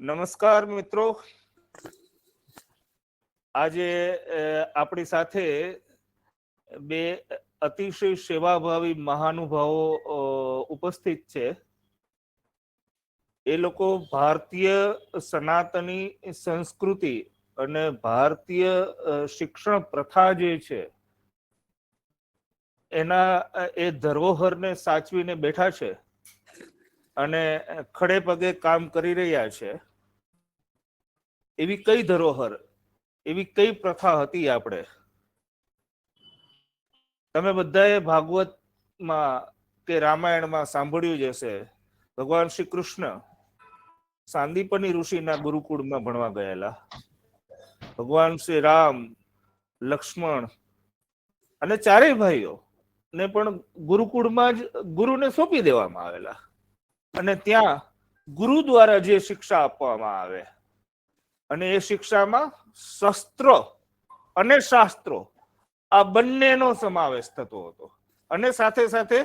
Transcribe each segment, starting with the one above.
નમસ્કાર મિત્રો, આજે આપણી સાથે બે અતિશય સેવાભાવી મહાનુભાવો ઉપસ્થિત છે. એ લોકો ભારતીય સનાતની સંસ્કૃતિ અને ભારતીય શિક્ષણ પ્રથા જે છે એના એ ધરોહરને સાચવીને બેઠા છે અને ખડે પગે કામ કરી રહ્યા છે. એવી કઈ ધરોહર, એવી કઈ પ્રથા હતી? આપણે તમે બધાએ ભાગવતમાં કે રામાયણમાં સાંભળ્યું જ હશે. ભગવાન શ્રી કૃષ્ણ સાંદીપની ઋષિના ગુરુકુળમાં ભણવા ગયેલા. ભગવાન શ્રી રામ, લક્ષ્મણ અને ચારેય ભાઈઓ ને પણ ગુરુકુળમાં જ ગુરુને સોંપી દેવામાં આવેલા. અને ત્યાં ગુરુ દ્વારા જે શિક્ષા આપવામાં આવે અને એ શિક્ષામાં શસ્ત્ર અને શાસ્ત્રો આ બંનેનો સમાવેશ થતો હતો. અને સાથે સાથે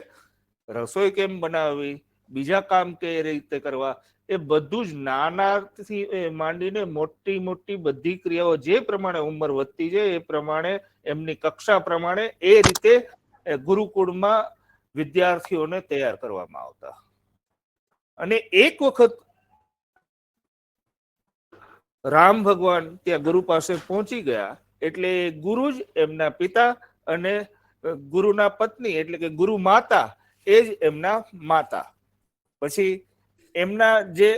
રસોઈ કેમ બનાવવી, બીજા કામ કઈ રીતે કરવા, એ બધું જ નાનાથી માંડીને મોટી મોટી બધી ક્રિયાઓ જે પ્રમાણે ઉંમર વધતી જાય એ પ્રમાણે એમની કક્ષા પ્રમાણે એ રીતે ગુરુકુળમાં વિદ્યાર્થીઓને તૈયાર કરવામાં આવતા. અને એક વખત રામ ભગવાન ત્યાં ગુરુ પાસે પહોંચી ગયા એટલે ગુરુ જ એમના પિતા અને ગુરુના પત્ની એટલે કે ગુરુ માતા એ જ એમના માતા. પછી એમના જે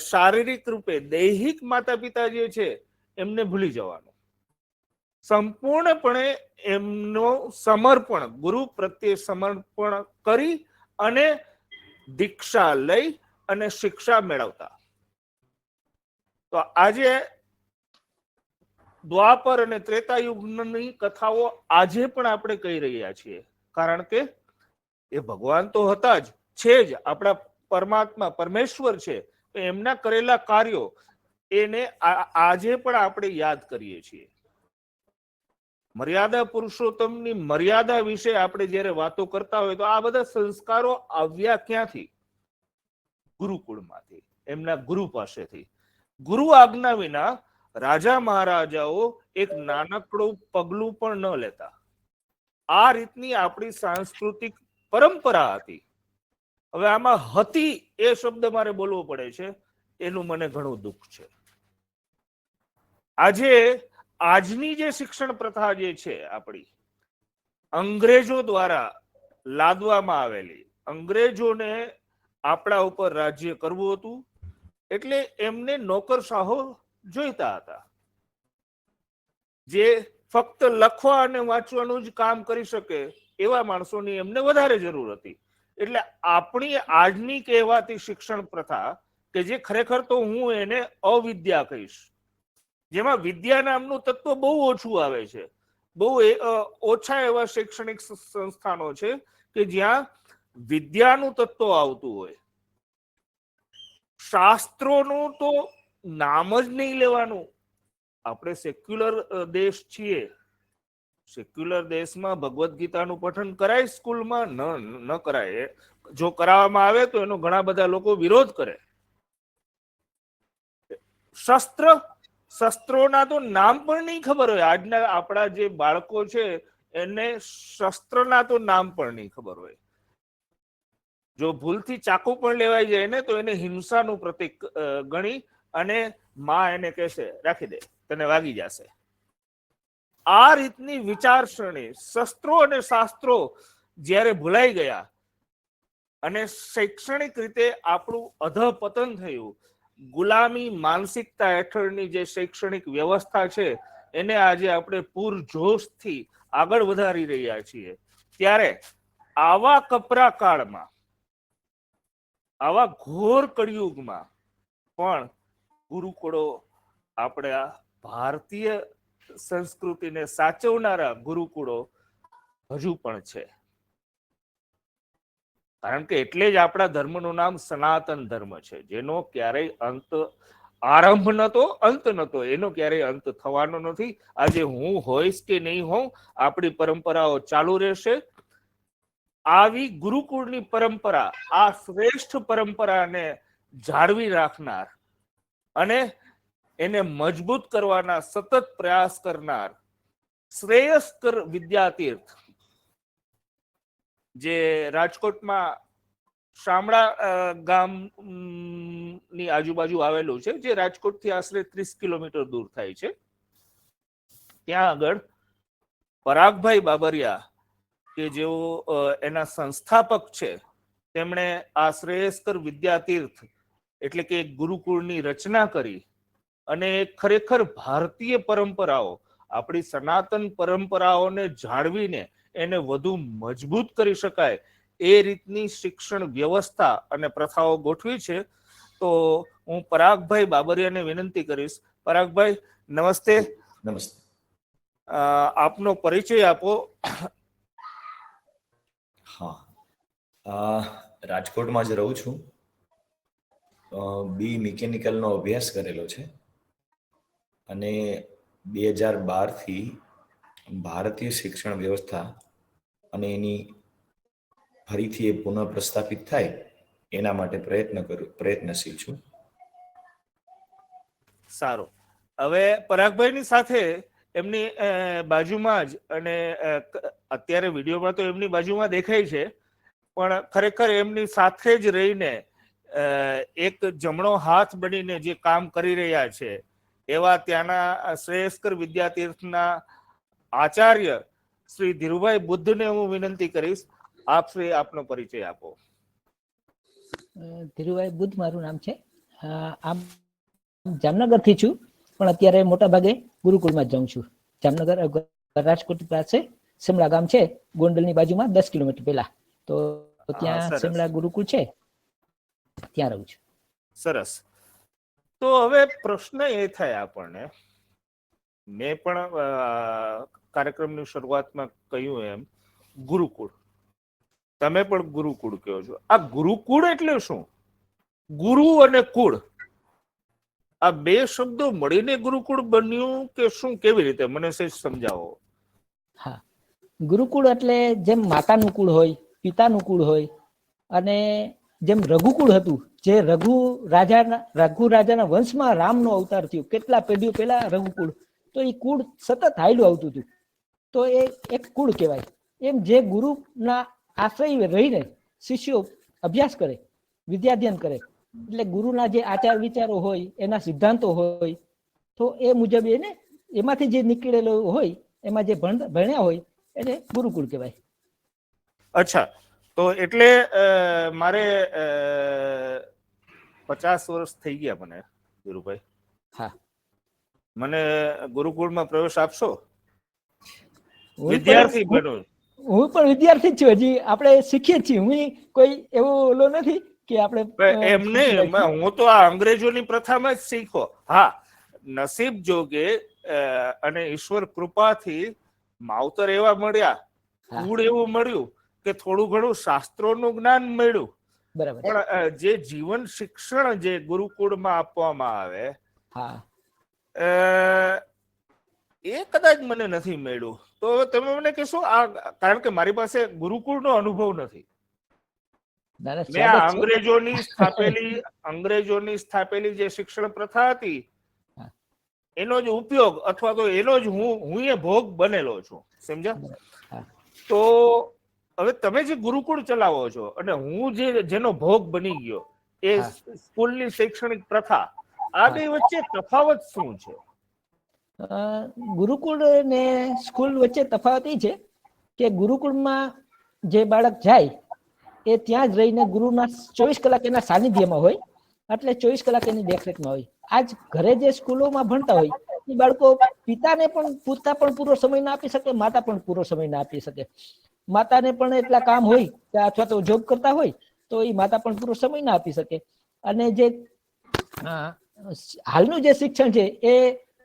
શારીરિક રૂપે દૈહિક માતા પિતા જે છે એમને ભૂલી જવાનું, સંપૂર્ણપણે એમનો સમર્પણ ગુરુ પ્રત્યે સમર્પણ કરી અને દીક્ષા લઈ અને શિક્ષા મેળવતા. તો આજે દ્વાપર અને ત્રેતાયુગની કથાઓ આજે પણ આપણે કહી રહ્યા છીએ, કારણ કે એ ભગવાન તો હતા જ, છે જ, આપણા પરમાત્મા પરમેશ્વર છે. એમના કરેલા કાર્યો એને આજે પણ આપણે યાદ કરીએ છીએ. મર્યાદા પુરુષોત્તમની મર્યાદા વિશે આપણે જ્યારે વાતો કરતા હોય તો આ બધા સંસ્કારો આવ્યા ક્યાંથી? ગુરુકુળમાંથી, એમના ગુરુ પાસેથી. ગુરુ આજ્ઞા વિના રાજા મહારાજાઓ એક નાનકડું પગલું પણ ન લેતા. આ રીતની આપણી સાંસ્કૃતિક પરંપરા હતી. હવે આમાં હતી એ શબ્દ મારે બોલવો પડે છે, એનું મને ઘણું દુઃખ છે. આજે આજની જે શિક્ષણ પ્રથા જે છે આપણી, અંગ્રેજો દ્વારા લાદવામાં આવેલી, અંગ્રેજોને આપણા ઉપર રાજ્ય કરવું હતું એટલે એમને નોકરશાહો જોઈતા હતા, જે ફક્ત લખવા અને વાંચવાનું જ કામ કરી શકે એવા માણસોની એમને વધારે જરૂર હતી. એટલે આપણી આજની કહેવાતી શિક્ષણ પ્રથા કે જે ખરેખર તો હું એને અવિદ્યા કહીશ, જેમાં વિદ્યા નામનું તત્વ બહુ ઓછું આવે છે. બહુ ઓછા એવા શૈક્ષણિક સંસ્થાનો છે કે જ્યાં વિદ્યાનું તત્વ આવતું હોય. શાસ્ત્રોનું તો નામ જ નહીં લેવાનું. આપણે સેક્યુલર દેશ છીએ. સેક્યુલર દેશમાં ભગવદ્ ગીતાનું પઠન કરાય સ્કૂલમાં? ન કરાય. જો કરાવવામાં આવે તો એનો ઘણા બધા લોકો વિરોધ કરે. શસ્ત્રોના તો નામ પણ નહીં ખબર હોય. આજના આપણા જે બાળકો છે એને શસ્ત્રના તો નામ પણ નહીં ખબર હોય. જો ભૂલથી ચાકુ પણ લેવાઈ જાય ને તો એને હિંસાનું પ્રતીક ગણી અને માં એને કહેશે રાખી દે, તને વાગી જશે. આ રીતની વિચારસરણી, શસ્ત્રો અને શાસ્ત્રો જ્યારે ભૂલાઈ ગયા અને શૈક્ષણિક રીતે આપણું અધપતન થયું, ગુલામી માનસિકતા હેઠળની જે શૈક્ષણિક વ્યવસ્થા છે એને આજે આપણે પૂરજોશથી આગળ વધારી રહ્યા છીએ. ત્યારે આવા કપરા કાળમાં, આવા ઘોર કળિયુગમાં પણ ગુરુકુળો, આપણા ભારતીય સંસ્કૃતિને સાચવનારા ગુરુકુળો હજુ પણ છે. કારણ કે એટલે જ આપણા ધર્મનું નામ સનાતન ધર્મ છે, જેનો ક્યારેય અંત, આરંભ નતો, અંત નતો, એનો ક્યારેય અંત થવાનો નથી. આજે હું હોઈશ કે નહીં હોઉં, આપણી પરંપરાઓ ચાલુ રહેશે. આવી ગુરુકુળની પરંપરા, આ શ્રેષ્ઠ પરંપરાને જાળવી રાખનાર અને એને મજબૂત કરવાના સતત પ્રયાસ કરનાર શ્રેયસ્કર વિદ્યાતીર્થ જે રાજકોટમાં શામળા ગામ ની આજુબાજુ આવેલું છે, જે રાજકોટથી આશરે 30 કિલોમીટર દૂર થાય છે. ત્યાં આગળ પરાગભાઈ બાબરિયા કે જેઓ એના સંસ્થાપક છે, તેમણે આ શ્રેયસ્કર વિદ્યાતીર્થ એટલે કે ગુરુકુળની રચના કરી અને ખરેખર ભારતીય પરંપરાઓ, આપણી સનાતન પરંપરાઓને જાળવીને એને વધુ મજબૂત કરી શકાય એ રીતની શિક્ષણ વ્યવસ્થા અને પ્રથાઓ ગોઠવી છે. તો હું પરાગભાઈ બાબરિયાને વિનંતી કરીશ. પરાગભાઈ નમસ્તે. નમસ્તે. આપનો પરિચય આપો. હા, રાજકોટમાં જ રહું છું. બી મિકેનિકલનો અભ્યાસ કરેલો છે અને 2012 થી ભારતીય શિક્ષણ વ્યવસ્થા અને એની ફરીથી એ પુનઃ પ્રસ્થાપિત થાય એના માટે પ્રયત્નશીલ છું. સારું. હવે પરાગભાઈની સાથે એમની બાજુમાં જ, અને અત્યારે વિડીયોમાં તો એમની બાજુમાં દેખાય છે, પણ ખરેખર એમની સાથે જ રહીને એક જમણો હાથ બનીને જે કામ કરી રહ્યા છે એવા ત્યાંના શ્રેયસ્કર વિદ્યાતીર્થના આચાર્ય શ્રી ધીરુભાઈ બુદ્ધને હું વિનંતી કરીશ. આપ શ્રી આપનો પરિચય આપો. ધીરુભાઈ બુદ્ધ મારું નામ છે. આમ જામનગર થી છું, પણ અત્યારે મોટા ભાગે ગુરુકુળમાં જ જાઉં છું. જામનગર રાજકોટ પાસે સિમલા ગામ છે, ગોંડલની બાજુમાં 10 કિલોમીટર પહેલા. તો ત્યાં સિમલા ગુરુકુળ છે, ત્યાં રહું છું. સરસ. તો હવે પ્રશ્ન એ થાય આપણને, મેં પણ કાર્યક્રમની શરૂઆતમાં કહ્યું એમ, ગુરુકુળ, તમે પણ ગુરુકુળ કહો છો. આ ગુરુકુળ એટલે શું? ગુરુ અને કુળ, આ બે શબ્દો મળીને ગુરુકુળ બન્યું કે શું? કેવી રીતે, મને સહેજ સમજાવો. હા, ગુરુકુળ એટલે જેમ માતાનું કુળ હોય, પિતાનું કુળ હોય, અને જેમ રઘુકુળ હતું, જે રઘુ રાજાના વંશમાં રામનો અવતાર થયો, કેટલા પેઢીઓ પહેલા રઘુકુળ, તો એ કુળ સતત હાલ્યું આવતું હતું, તો એ એક કુળ કહેવાય. એમ જે ગુરુના આશ્રય રહીને શિષ્યો અભ્યાસ કરે, વિદ્યાધ્યન કરે, એટલે ગુરુના જે આચાર વિચારો હોય, એના સિદ્ધાંતો હોય, તો એ મુજબ એને એમાંથી જે નીકળેલો હોય, એમાં જે ભણ્યા હોય એને ગુરુકુળ કહેવાય. અચ્છા, તો એટલે મારે 50 વર્ષ થઈ ગયા મને, ધીરુભાઈ. હા, મને ગુરુકુળમાં પ્રવેશ આપશો? વિદ્યાર્થી બનો. હું પણ વિદ્યાર્થી જ છું, હજી આપણે શીખીએ છીએ. હું કોઈ એવો ઓલો નથી કે આપણે એમ નહીં, હું તો આ અંગ્રેજોની પ્રથામાં જ શીખો. હા, નસીબ જોગે અને ઈશ્વર કૃપાથી માવતર એવા મળ્યા, કુળ એવું મળ્યું કે થોડું ઘણું શાસ્ત્રોનું જ્ઞાન મળ્યું. બરાબર. પણ જે જીવન શિક્ષણ જે ગુરુકુળમાં આપવામાં આવે, એ કદાચ મને નથી મળ્યું. તો તમે મને કહેશો, આ કારણ કે મારી પાસે ગુરુકુળનો અનુભવ નથી. મેં આ અંગ્રેજોની સ્થાપેલી જે શિક્ષણ પ્રથા હતી એનો જ ઉપયોગ અથવા તો એનો જ હું એ ભોગ બનેલો છું, સમજ્યા? તો હવે તમે જે ગુરુકુળ ચલાવો છો અને હું જેનો ભોગ બની ગયો, એ સ્કૂલની શૈક્ષણિક પ્રથા, આ બે વચ્ચે તફાવત શું છે? ગુરુકુળ ને સ્કૂલ વચ્ચે તફાવત એ છે કે ગુરુકુળમાં જે બાળક જાય એ ત્યાં જ રહીને ગુરુના 24 કલાક એના સાનિધ્યમાં હોય, એટલે 24 કલાક એની દેખરેખમાં હોય. આજ ઘરે જે સ્કૂલોમાં ભણતા હોય એ બાળકો પિતા પણ પૂરો સમય ના આપી શકે, માતા પણ પૂરો સમય ના આપી શકે. માતાને પણ એટલા કામ હોય અથવા તો જોબ કરતા હોય તો એ માતા પણ પૂરો સમય ના આપી શકે. અને જે હાલનું જે શિક્ષણ છે એ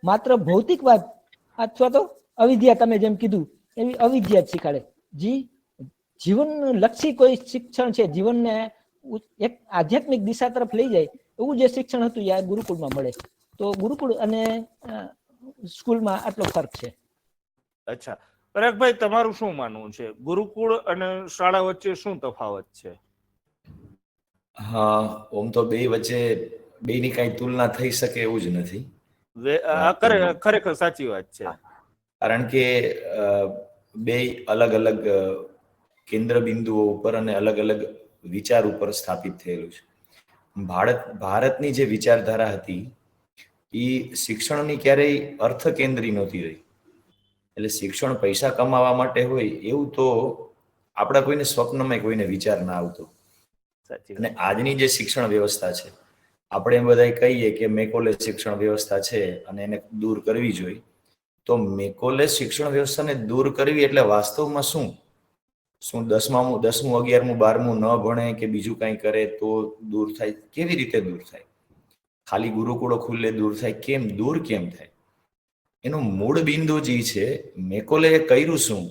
માત્ર ભૌતિકવાદ અથવા તો અવિદ્યા, તમે જેમ કીધું એવી અવિદ્યા જ શીખાડે. જીવન લક્ષી કોઈ શિક્ષણ છે, જીવનને એક આધ્યાત્મિક દિશા તરફ લઈ જાય એવું જે શિક્ષણ હતું એ ગુરુકુળમાં મળે. તો ગુરુકુળ અને સ્કૂલમાં આટલો ફરક છે. અચ્છા, પરાગભાઈ તમારું શું માનવું છે? ગુરુકુળ અને શાળા વચ્ચે શું તફાવત છે? હા, ઓમ તો બે વચ્ચે બેની કાંઈ તુલના થઈ શકે એવું જ નથી. ખરેખર સાચી વાત છે. કારણ કે બે અલગ અલગ કેન્દ્ર બિંદુઓ ઉપર અને અલગ અલગ વિચાર ઉપર સ્થાપિત થયેલું છે. ભારતની જે વિચારધારા હતી એ શિક્ષણની ક્યારેય અર્થ કેન્દ્રી નહોતી રહી. એટલે શિક્ષણ પૈસા કમાવા માટે હોય એવું તો આપણા કોઈને સ્વપ્નમાં કોઈને વિચાર ના આવતો. અને આજની જે શિક્ષણ વ્યવસ્થા છે, આપણે એમ બધા કહીએ કે મેકોલે શિક્ષણ વ્યવસ્થા છે અને એને દૂર કરવી જોઈએ. તો મેકોલે શિક્ષણ વ્યવસ્થાને દૂર કરવી એટલે વાસ્તવમાં શું 10મું 11મું 12મું ન ભણે કે બીજું કંઈ કરે તો દૂર થાય? કેવી રીતે દૂર થાય? ખાલી ગુરુકુળો ખુલ્લે દૂર થાય? દૂર કેમ થાય? એનું મૂળ બિંદુ જે છે, મેકોલે કર્યું શું,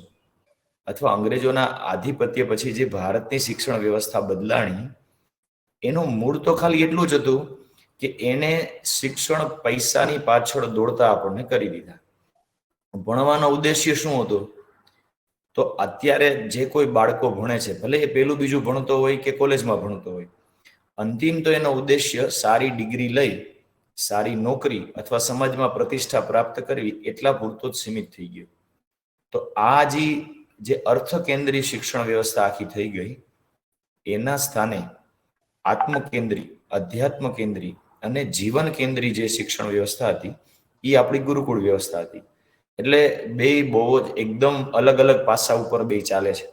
અથવા અંગ્રેજોના આધિપત્ય પછી જે ભારતની શિક્ષણ વ્યવસ્થા બદલાણી, એનું મૂળ તો ખાલી એટલું જ હતું કે એને શિક્ષણ પૈસાની પાછળ દોડતા આપણને કરી દીધા. ભણવાનો ઉદ્દેશ્ય શું હતો? તો અત્યારે જે કોઈ બાળકો ભણે છે, ભલે એ પેલું બીજું ભણતો હોય કે કોલેજમાં ભણતો હોય, અંતિમ તો એનો ઉદ્દેશ્ય સારી ડિગ્રી લઈ સારી નોકરી અથવા સમાજમાં પ્રતિષ્ઠા પ્રાપ્ત કરવી એટલા પૂરતો જ સીમિત થઈ ગયો. તો આ જે અર્થ કેન્દ્રી શિક્ષણ વ્યવસ્થા આખી થઈ ગઈ, એના સ્થાને આત્મકેન્દ્રી, અધ્યાત્મ કેન્દ્રી અને જીવન કેન્દ્રી જે શિક્ષણ વ્યવસ્થા હતી એ આપણી ગુરુકુળ વ્યવસ્થા હતી. એટલે બે બહુ જ એકદમ અલગ અલગ પાસા ઉપર બે ચાલે છે.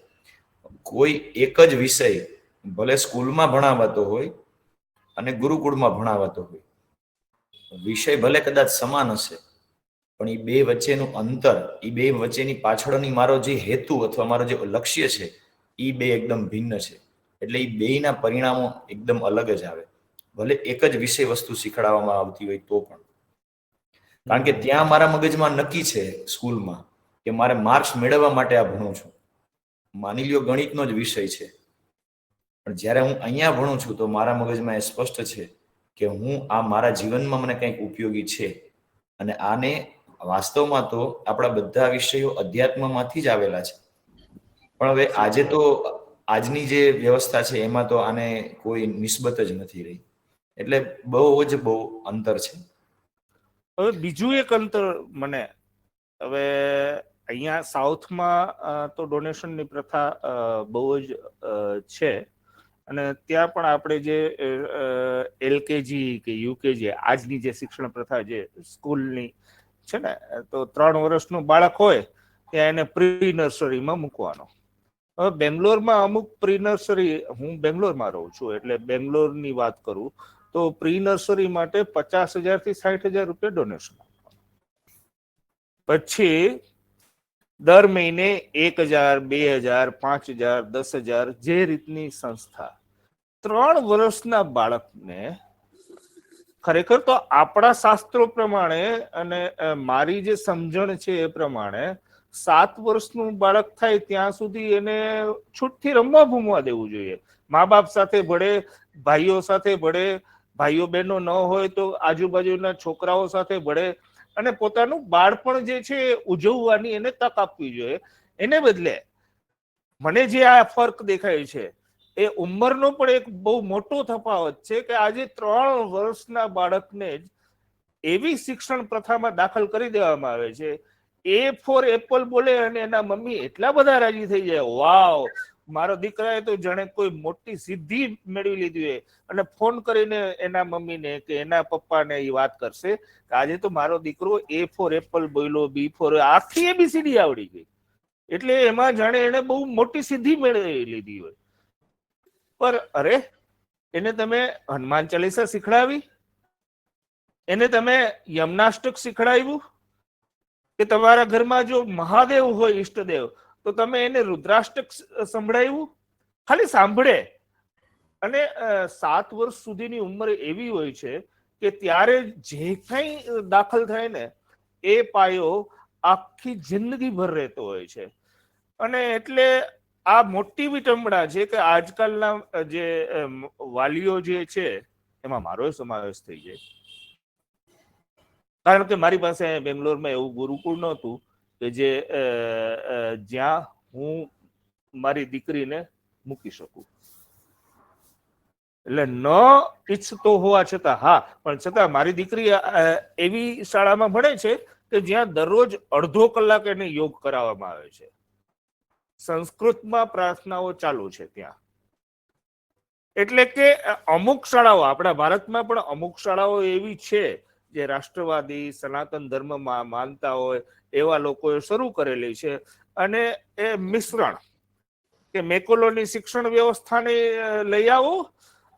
કોઈ એક જ વિષય ભલે સ્કૂલમાં ભણાવાતો હોય અને ગુરુકુળમાં ભણાવાતો હોય, વિષય ભલે કદાચ સમાન હશે, પણ એ બે વચ્ચેનું અંતર, એ બે વચ્ચેની પાછળની મારો જે હેતુ અથવા મારો જે લક્ષ્ય છે, એ બે એકદમ ભિન્ન છે. એટલે એ બેયના પરિણામો એકદમ અલગ જ આવે, ભલે એક જ વિષય વસ્તુ શીખવાડવામાં આવતી હોય તો પણ. કારણ કે ત્યાં મારા મગજમાં નક્કી છે સ્કૂલમાં કે મારે માર્ક્સ મેળવવા માટે આ ભણું છું. માની લ્યો ગણિતનો જ વિષય છે, પણ જ્યારે હું અહીંયા ભણું છું તો મારા મગજમાં એ સ્પષ્ટ છે કે હું આ મારા જીવનમાં મને કંઈક ઉપયોગી છે. અને આને વાસ્તવમાં તો આપણા બધા વિષયો અધ્યાત્મમાંથી જ આવેલા છે. પણ હવે આજે તો આજની જે વ્યવસ્થા છે એમાં તો આને કોઈ નિસ્બત જ નથી રહી. એટલે બહુ અંતર છે. હવે બીજું એક અંતર મને, હવે અહીંયા સાઉથમાં તો ડોનેશનની પ્રથા બહુ જ છે, અને ત્યાં પણ આપણે જે LKG કે UKG આજની જે શિક્ષણ પ્રથા જે સ્કૂલની છે ને, તો 3 વર્ષનું બાળક હોય ત્યાં એને પ્રી નર્સરીમાં મૂકવાનો. હવે બેંગ્લોરમાં અમુક પ્રી નર્સરી, હું બેંગ્લોરમાં રહું છું એટલે બેંગ્લોરની વાત કરું તો પ્રી નર્સરી માટે 50,000 થી 60,000 રૂપિયા ડોનેશન. પછી દર મહિને 1,000, 2,000, 5,000, 10,000 જે રીતની સંસ્થા 3 વર્ષના બાળકને, ખરેખર તો આપણા શાસ્ત્રો પ્રમાણે અને મારી જે સમજણ છે એ પ્રમાણે 7 વર્ષનું બાળક થાય ત્યાં સુધી એને છૂટથી રમવા ભૂમવા દેવું જોઈએ. મા બાપ સાથે ભળે, ભાઈઓ સાથે ભળે, ભાઈઓ બહેનો ન હોય તો આજુબાજુના છોકરાઓ સાથે ભળે, અને પોતાનું બાળપણ જે છે ઉજવવાની એને તક આપવી જોઈએ. એને બદલે મને જે આ ફર્ક દેખાય છે એ ઉંમરનો પણ એક બહુ મોટો તફાવત છે કે આજે 3 વર્ષના બાળકને જ એવી શિક્ષણ પ્રથામાં દાખલ કરી દેવામાં આવે છે, A ફોર એપલ બોલે અને એના મમ્મી એટલા બધા રાજી થઈ જાય, વાવ, મારો દીકરાએ તો જાણે કોઈ મોટી સિદ્ધિ મેળવી લીધી હોય, અને ફોન કરીને એના મમ્મીને કે એના પપ્પાને એ વાત કરશે કે આજે તો મારો દીકરો A ફોર એપલ બોલ્યો, B ફોર, આખી ABCD આવડી ગઈ. એટલે એમાં જાણે એને બહુ મોટી સિદ્ધિ મેળવી લીધી હોય. પર અરે, એને તમે હનુમાન ચાલીસા શીખડાવી, એને તમે યમનાષ્ટક શીખડાવ્યું, કે તમારા ઘરમાં જો મહાદેવ હોય ઈષ્ટદેવ તો તમે એને રુદ્રાષ્ટક સંભળાવ્યું? ખાલી સાંભળે. અને 7 વર્ષ સુધીની ઉંમર એવી હોય છે કે ત્યારે જે કંઈ દાખલ થાય ને એ પાયો આખી જિંદગી ભર રહેતો હોય છે. અને એટલે આ મોટી વિટંબણા છે કે આજકાલના જે વાલીઓ જે છે એમાં મારો સમાવેશ થઈ જાય. કારણ કે મારી પાસે બેંગ્લોરમાં એવું ગુરુકુળ નહોતું કે જ્યાં હું મારી દીકરીને મૂકી શકું. એટલે ન ઈચ્છતો હોવા છતાં, હા, પણ છતાં મારી દીકરી એવી શાળામાં ભણે છે કે જ્યાં દરરોજ અડધો કલાક એને યોગ કરાવવામાં આવે છે. સંસ્કૃતમાં પ્રાર્થનાઓ ચાલુ છે ત્યાં. એટલે કે અમુક શાળાઓ, આપણા ભારતમાં પણ અમુક શાળાઓ એવી છે જે રાષ્ટ્રવાદી સનાતન ધર્મમાં માનતા હોય એવા લોકોએ શરૂ કરેલી છે. અને એ મિશ્રણ કે મેકોલોની શિક્ષણ વ્યવસ્થાને લઈ આવો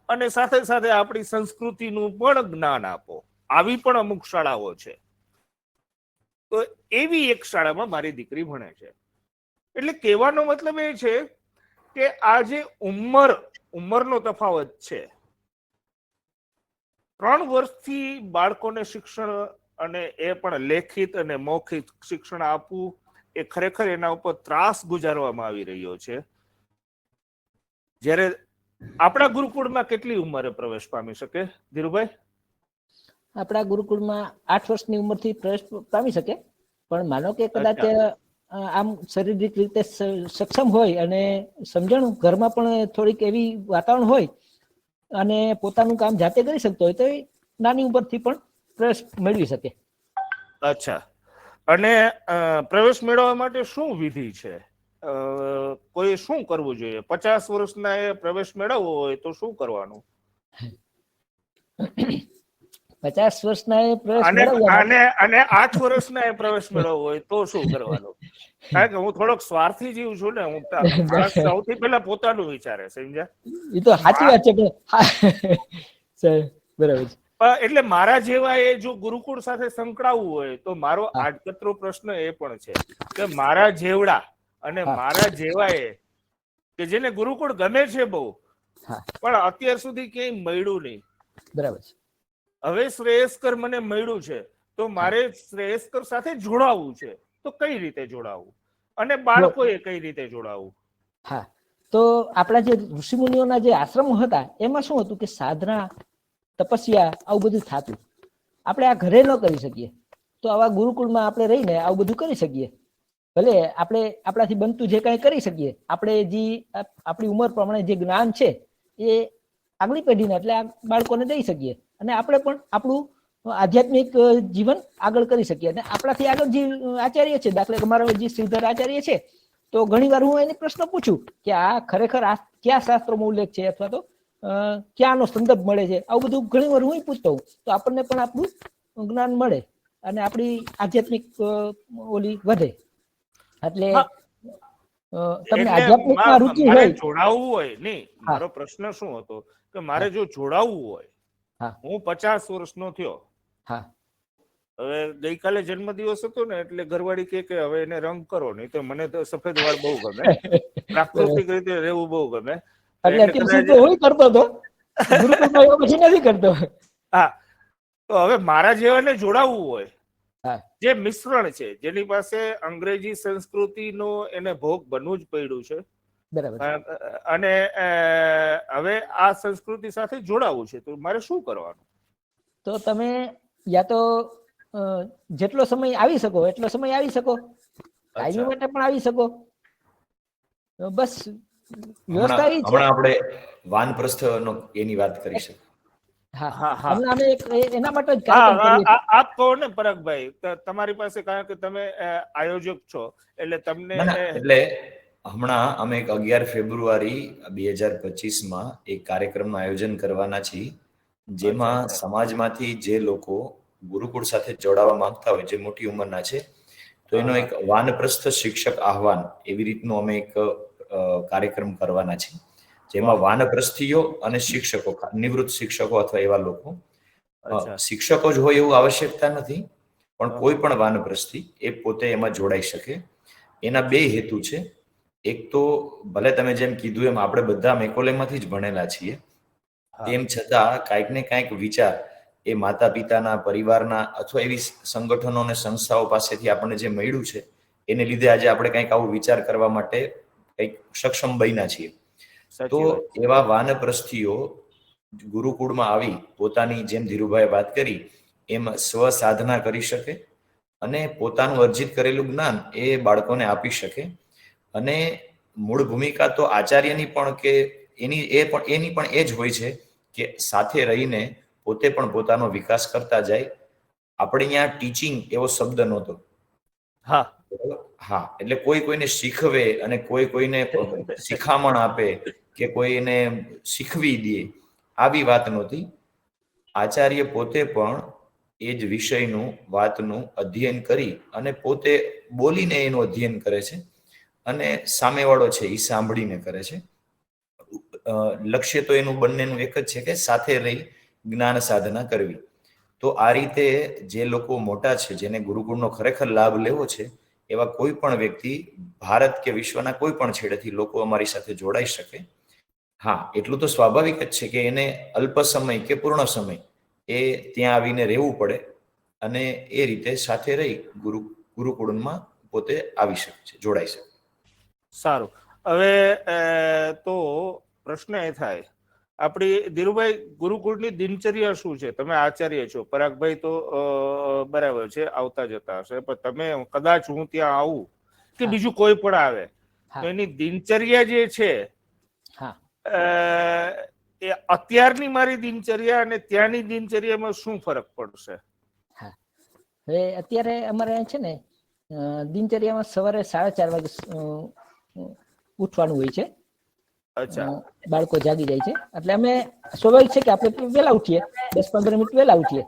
અને સાથે સાથે આપણી સંસ્કૃતિનું પણ જ્ઞાન આપો, આવી પણ અમુક શાળાઓ છે. તો એવી એક શાળામાં મારી દીકરી ભણે છે. એટલે કહેવાનો મતલબ એ છે કે આ જે ઉંમરનો તફાવત છે, 3 વર્ષથી બાળકોને શિક્ષણ અને એ પણ લેખિત અને મૌખિક શિક્ષણ આપવું એ ખરેખર એના ઉપર ત્રાસ ગુજારવામાં આવી રહ્યો છે. જ્યારે આપણા ગુરુકુળમાં કેટલી ઉંમરે પ્રવેશ પામી શકે ધીરુભાઈ? આપણા ગુરુકુળમાં 8 વર્ષની ઉંમરથી પ્રવેશ પામી શકે, પણ માનો કે કદાચ આમ શારીરિક રીતે સક્ષમ હોય અને સમજણ ઘરમાં પણ થોડીક એવી વાતાવરણ હોય અને પોતાનું કામ જાતે કરી શકતો હોય તો એ નાની ઉંમરથી પણ પ્રવેશ મેળવી શકે. અચ્છા. અને પ્રવેશ મેળવવા માટે શું વિધિ છે? કોઈ શું કરવું જોઈએ? 50 વર્ષના એ પ્રવેશ મેળવવો હોય તો શું કરવાનું? 50 વર્ષના એ પ્રવેશ મેળવવા અને 8 વર્ષના એ પ્રવેશ મેળવવો હોય તો શું કરવાનું? કારણ કે હું થોડોક સ્વાર્થી જીવ છું ને, હું માણસ સૌથી પહેલા પોતાનું વિચારે, સમજ્યા? એ તો સાચી વાત છે. બરાબર છે. એટલે મારા જેવા એ જો ગુરુકુળ સાથે સંકળાવવું હોય તો મારો આડકતરો પ્રશ્ન એ પણ છે કે મારા જેવડા અને મારા જેવા એ કે જેને ગુરુકુળ ગમે છે બહુ, પણ અત્યાર સુધી ક્યાંય મળ્યું નહીં. બરાબર છે. હવે શ્રેયસ્કર મને મળ્યું છે તો મારે શ્રેયસ્કર સાથે જોડાવવું છે, તો કઈ રીતે જોડાવવું અને બાળકોએ કઈ રીતે જોડાવવું? હા, તો આપણા જે ઋષિમુનિઓના જે આશ્રમો હતા એમાં શું હતું કે સાધના, તપસ્યા આવું બધું થતું. આપણે આ ઘરે ન કરી શકીએ તો આવા ગુરુકુળમાં આપણે રહીને આવું બધું કરી શકીએ. ભલે આપણે આપણાથી બનતું જે કાંઈ કરી શકીએ, આપણે જે આપણી ઉંમર પ્રમાણે જે જ્ઞાન છે એ આગલી પેઢીને એટલે આ બાળકોને દઈ શકીએ અને આપણે પણ આપણું આધ્યાત્મિક જીવન આગળ કરી શકીએ. અને આપણાથી આગળ જે આચાર્ય છે, દાખલા કે મારો જે શ્રીધર આચાર્ય છે, તો ઘણી વાર હું એને પ્રશ્ન પૂછું કે આ ખરેખર આ કયા શાસ્ત્રોમાં ઉલ્લેખ છે અથવા તો ક્યાંનો સંદર્ભ મળે છે, આવું બધું ઘણી વાર હું પૂછતો હોઉં તો આપણને પણ આપણું જ્ઞાન મળે અને આપણી આધ્યાત્મિક ઓલી વધે. એટલે તમને આધ્યાત્મિકમાં રુચિ હોય, જોડાવવું હોય નહીં, મારો પ્રશ્ન શું હતો કે મારે જો જોડાવવું હોય, હું 50 વર્ષનો થયો, હવે ગઈકાલે જન્મદિવસ હતો ને એટલે ઘરવાળી કે હવે એને રંગ કરો, નહીં તો મને તો સફેદ વાળ બહુ ગમે, પ્રાકૃતિક રીતે રહેવું બહુ ગમે. હા, તો હવે મારા જેવાને જોડાવવું હોય જે મિશ્રણ છે, જેની પાસે અંગ્રેજી સંસ્કૃતિનો એને ભોગ બનવું જ પડ્યું છે, અને હવે આ સંસ્કૃતિ સાથે જોડાવવું છે, તો મારે શું કરવાનું? તો તમે યા તો જેટલો સમય આવી શકો એટલો સમય આવી શકો, કાયમી માટે પણ આવી શકો. બસ વ્યવસ્થા એ છે. હમણાં આપણે વાનપ્રસ્થનો એની વાત કરી શકીએ. એના માટે જ આપ કહો ને પરાગભાઈ, તમારી પાસે, કારણ કે તમે આયોજક છો એટલે તમને એટલે હમણાં અમે 11 ફેબ્રુઆરી 2025 એક કાર્યક્રમનું આયોજન કરવાના છીએ, જેમાં સમાજમાંથી જે લોકો ગુરુકુળ સાથે જોડાવા માંગતા હોય, જે મોટી ઉંમરના છે, તો એનો એક વાનપ્રસ્થ શિક્ષક આહવાન એવી રીતનો અમે એક કાર્યક્રમ કરવાના છીએ, જેમાં વાનપ્રસ્થીઓ અને શિક્ષકો, નિવૃત્ત શિક્ષકો અથવા એવા લોકો, શિક્ષકો જ હોય એવું આવશ્યકતા નથી, પણ કોઈ પણ વાનપ્રસ્થી એ પોતે એમાં જોડાઈ શકે. એના 2 હેતુ છે. એક તો ભલે તમે જેમ કીધું એમ આપણે બધા મેકોલેમાંથી જ ભણેલા છીએ, તેમ છતાં કાંઈક ને કાંઈક વિચાર એ માતા પિતાના, પરિવારના અથવા એવી સંગઠનો અને સંસ્થાઓ પાસેથી આપણને જે મળ્યું છે એને લીધે આજે આપણે કંઈક આવો વિચાર કરવા માટે કંઈક સક્ષમ બન્યા છીએ. તો એવા વાનપ્રસ્થીઓ ગુરુકુળમાં આવી પોતાની, જેમ ધીરુભાઈએ વાત કરી એમ સ્વ સાધના કરી શકે અને પોતાનું અર્જિત કરેલું જ્ઞાન એ બાળકોને આપી શકે. અને મૂળ ભૂમિકા તો આચાર્યની પણ કે એની પણ એ જ હોય છે કે સાથે રહીને પોતે પણ પોતાનો વિકાસ કરતા જાય. આપણે અહીંયા ટીચિંગ એવો શબ્દ નહોતો. હા બરાબર? હા, એટલે કોઈ કોઈને શીખવે અને કોઈ કોઈને શિખામણ આપે કે કોઈને શીખવી દે, આવી વાત નહોતી. આચાર્ય પોતે પણ એ જ વિષયનું વાતનું અધ્યયન કરી અને પોતે બોલીને એનું અધ્યયન કરે છે અને સામેવાળો છે એ સાંભળીને કરે છે. લક્ષ્ય તો એનું બંનેનું એક જ છે કે સાથે રહી જ્ઞાન સાધના કરવી. તો આ રીતે જે લોકો મોટા છે, જેને ગુરુકુળનો ખરેખર લાભ લેવો છે, એવા કોઈ પણ વ્યક્તિ ભારત કે વિશ્વના કોઈ પણ છેડેથી લોકો અમારી સાથે જોડાઈ શકે. હા, એટલું તો સ્વાભાવિક જ છે કે એને અલ્પ સમય કે પૂર્ણ સમય એ ત્યાં આવીને રહેવું પડે અને એ રીતે સાથે રહી ગુરુકુળમાં પોતે આવી શકે છે, જોડાઈ શકે. સારું. હવે તો પ્રશ્ન એ થાય, આપણી ધીરુભાઈ ગુરુકુળની દિનચર્યા શું છે? તમે આચાર્ય છો, પરાગભાઈ તો બરાબર છે, આવતા જતા હશે, પણ તમે કદાચ હું ત્યાં આવું કે બીજું કોઈ પણ આવે તો એની દિનચર્યા જે છે એ અત્યારની મારી દિનચર્યા અને ત્યાંની દિનચર્યામાં શું ફરક પડશે? હા, હવે અત્યારે અમારે છે ને દિનચર્યામાં સવારે 4:30 વાગે ઉઠવાનું હોય છે. બાળકો જાગી જાય છે એટલે અમે સ્વાભાવિક છે કે આપણે વહેલા ઉઠીએ, 10-15 મિનિટ વહેલા ઉઠીએ,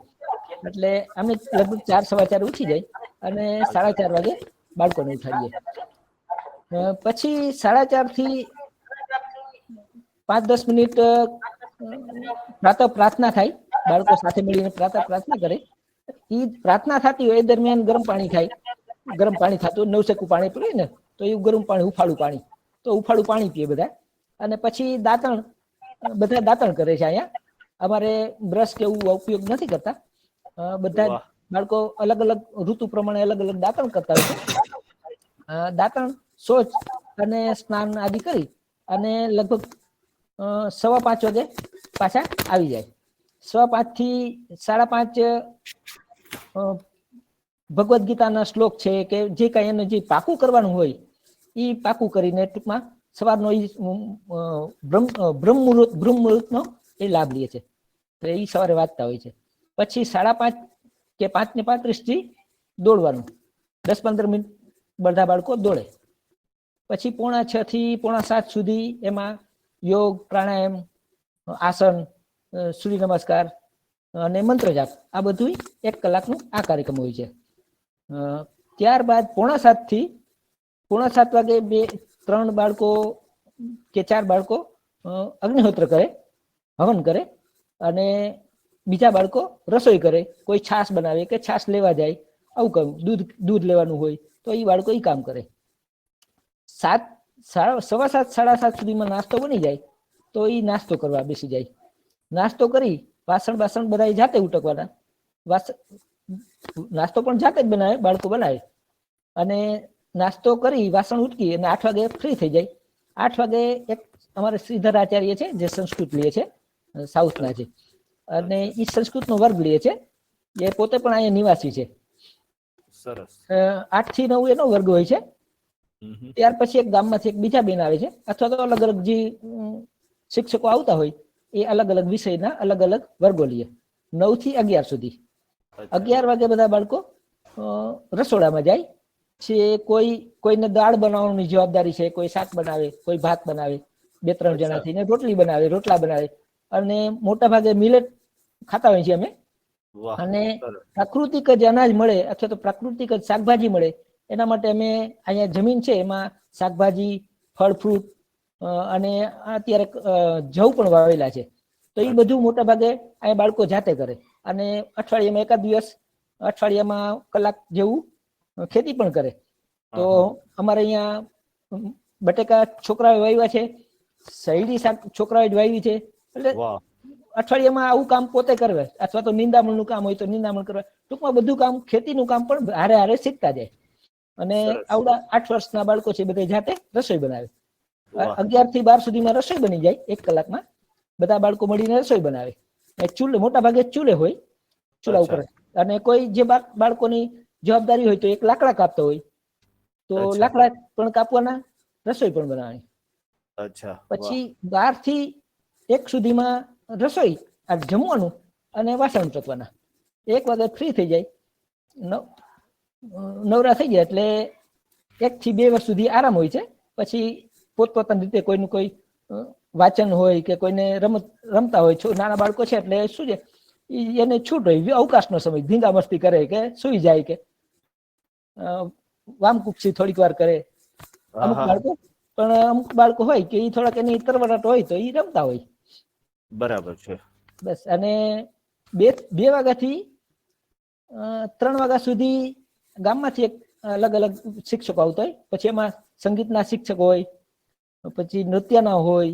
એટલે અમે લગભગ 4-4:15 ઉઠી જાય અને 4:30 વાગે બાળકોને ઉઠાડીએ. પછી 4:30 થી 5-10 મિનિટ પ્રાતઃ પ્રાર્થના થાય, બાળકો સાથે મળીને પ્રાતઃ પ્રાર્થના કરે. એ પ્રાર્થના થતી હોય એ દરમિયાન ગરમ પાણી થાય, ગરમ પાણી થતું નવસેકું પાણી પીએ ને તો એ ગરમ પાણી, હુંફાળું પાણી, તો હુંફાળું પાણી પીએ બધા. અને પછી દાંતણ, બધા દાંતણ કરે છે અહીંયા. અમારે બ્રશ કે એવું ઉપયોગ નથી કરતા. બધા બાળકો અલગ અલગ ઋતુ પ્રમાણે અલગ અલગ દાંતણ કરતા હોય છે. દાંતણ, શૌચ અને સ્નાન આદિ કરી અને લગભગ 5:15 વાગે પાછા આવી જાય. 5:15 થી 5:30 ભગવદ્ ગીતાના શ્લોક છે કે જે કઈ એને જે પાકું કરવાનું હોય એ પાકું કરીને ટૂંકમાં સવારનો બ્રહ્મ મુહૂર્તનો એ લાભ લે છે. તો એ સવારે વાંચતા હોય છે. પછી 5:30 કે 5:35 થી દોડવાનું, 10-15 મિનિટ બધા બાળકો દોડે. પછી 6:45 થી 6:45 સુધી એમાં યોગ, પ્રાણાયામ, આસન, સૂર્ય નમસ્કાર અને મંત્ર જાપ, આ બધું 1 કલાકનું આ કાર્યક્રમ હોય છે. ત્યારબાદ 6:45 થી 6:45 વાગે 2-3 બાળકો કે 4 બાળકો અગ્નિહોત્ર કરે, હવન કરે, અને બીજા બાળકો રસોઈ કરે. કોઈ છાશ બનાવે કે છાશ લેવા જાય, આવું કરું. દૂધ લેવાનું હોય તો એ બાળકો એ કામ કરે. 7:15-7:30 સુધીમાં નાસ્તો બની જાય તો એ નાસ્તો કરવા બેસી જાય. નાસ્તો કરી વાસણ બધા જાતે ઉટકવાના. નાસ્તો પણ જાતે જ બનાવે, બાળકો બનાવે. અને નાસ્તો કરી વાસણ ઉટકી અને 8 વાગે ફ્રી થઈ જાય. 8 વાગે એક અમારે શ્રીધર આચાર્ય છે જે સંસ્કૃત લે છે, સાઉથના છે, અને એ સંસ્કૃતનો વર્ગ લે છે. એ પોતે પણ અહીંયા નિવાસી છે. સરસ. 8 થી 9 એનો વર્ગ હોય છે. ત્યાર પછી એક ગામમાંથી એક બીજા બેન આવે છે, અથવા તો અલગ અલગ જે શિક્ષકો આવતા હોય એ અલગ અલગ વિષયના અલગ અલગ વર્ગો લે. 9 થી 11 સુધી. 11 વાગે બધા બાળકો રસોડામાં જાય છે. કોઈને દાળ બનાવવાની જવાબદારી છે, કોઈ શાક બનાવે, કોઈ ભાત બનાવે, 2-3 જણા થઈને રોટલી બનાવે, રોટલા બનાવે. અને મોટા ભાગે મિલેટ ખાતા હોય છે અમે. અને પ્રાકૃતિક જ અનાજ મળે અથવા તો પ્રાકૃતિક જ શાકભાજી મળે એના માટે અમે અહીંયા જમીન છે એમાં શાકભાજી, ફળ ફ્રૂટ અને અત્યારે જવ પણ વાવેલા છે. તો એ બધું મોટા ભાગે અહીંયા બાળકો જાતે કરે. અને અઠવાડિયામાં એકાદ દિવસ, અઠવાડિયામાં કલાક જેવું ખેતી પણ કરે. તો અમારે અહીંયા બટેકા છોકરાઓ વાવ્યા છે, શેરડી શાક છોકરાઓ વાવી છે. એટલે અઠવાડિયામાં આવું કામ પોતે કરે, અથવા તો નિંદામણનું કામ હોય તો નિંદામણ કરવા. ટૂંકમાં બધું કામ, ખેતીનું કામ પણ હારે હારે શીખતા જાય. અને આવડા 8 વર્ષના બાળકો છે બધા જાતે રસોઈ બનાવે. 11 થી 12 સુધીમાં રસોઈ બની જાય 1 કલાકમાં. બધા બાળકો મળીને રસોઈ બનાવે. ચૂલે, મોટા ભાગે ચૂલે હોય, ચૂલા ઉપર. અને કોઈ જે બાળકોની જવાબદારી હોય તો એક લાકડા કાપતો હોય તો લાકડા પણ કાપવાના, રસોઈ પણ બનાવવાની. પછી 12 થી 1 સુધીમાં રસોઈ આ જમવાનું અને વાસણ ઉટકવાના. 1 વાગે ફ્રી થઈ જાય, નવરા થઈ જાય એટલે 1 થી 2 વર્ષ સુધી આરામ હોય છે. પછી પોતપોતાની રીતે કોઈનું કોઈ વાંચન હોય કે કોઈને રમતા હોય, નાના બાળકો છે એટલે શું છે એને છૂટ હોય, અવકાશનો સમય, ધીંગા મસ્તી કરે કે સુઈ જાય કે વામકુક્ષી થોડીક વાર કરે. અમુક બાળકો હોય કે એ થોડાક એની તરવરાટ હોય તો એ રમતા હોય. બરાબર છે. બસ. અને 2 વાગ્યાથી 3 વાગ્યા સુધી ગામમાંથી અલગ અલગ શિક્ષકો આવતા હોય. પછી એમાં સંગીતના શિક્ષકો હોય, પછી નૃત્યના હોય,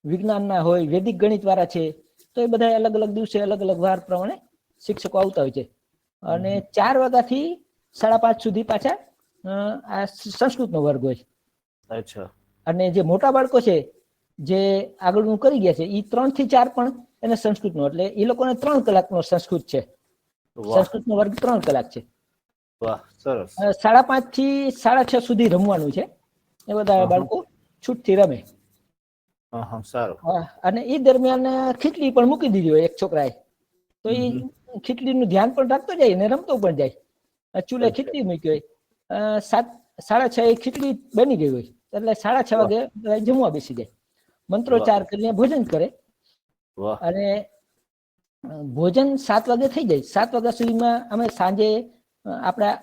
વિજ્ઞાનના હોય, વૈદિક ગણિત વાળા છે. તો એ બધા અલગ અલગ દિવસે અલગ અલગ વાર પ્રમાણે શિક્ષકો આવતા હોય છે. અને 4 વાગ્યાથી 5:30 સુધી પાછા આ સંસ્કૃતનો વર્ગ હોય. અચ્છા. અને જે મોટા બાળકો છે જે આગળનું કરી ગયા છે એ 3 થી 4 પણ એને સંસ્કૃતનો, એટલે એ લોકોને 3 કલાકનો સંસ્કૃત છે. સંસ્કૃતનો વર્ગ 3 કલાક છે. વાહ, સરસ. 5:30 થી 6:30 સુધી રમવાનું છે. એ બધા બાળકો છૂટથી રમે. સારું. અને એ દરમિયાન ખીચડી પણ મૂકી દીધી હોય એક છોકરાએ, તો એ ખીચડીનું ધ્યાન પણ રાખતો જાય ને રમતો પણ જાય. ચૂલે ખીચડી મૂકી હોય, 6:30 ખીચડી બની ગઈ હોય એટલે 6:30 વાગે જમવા બેસી જાય. મંત્રોચ્ચાર કરીને ભોજન કરે. અને ભોજન 7 વાગે થઈ જાય. 7 વાગ્યા સુધીમાં અમે સાંજે આપણા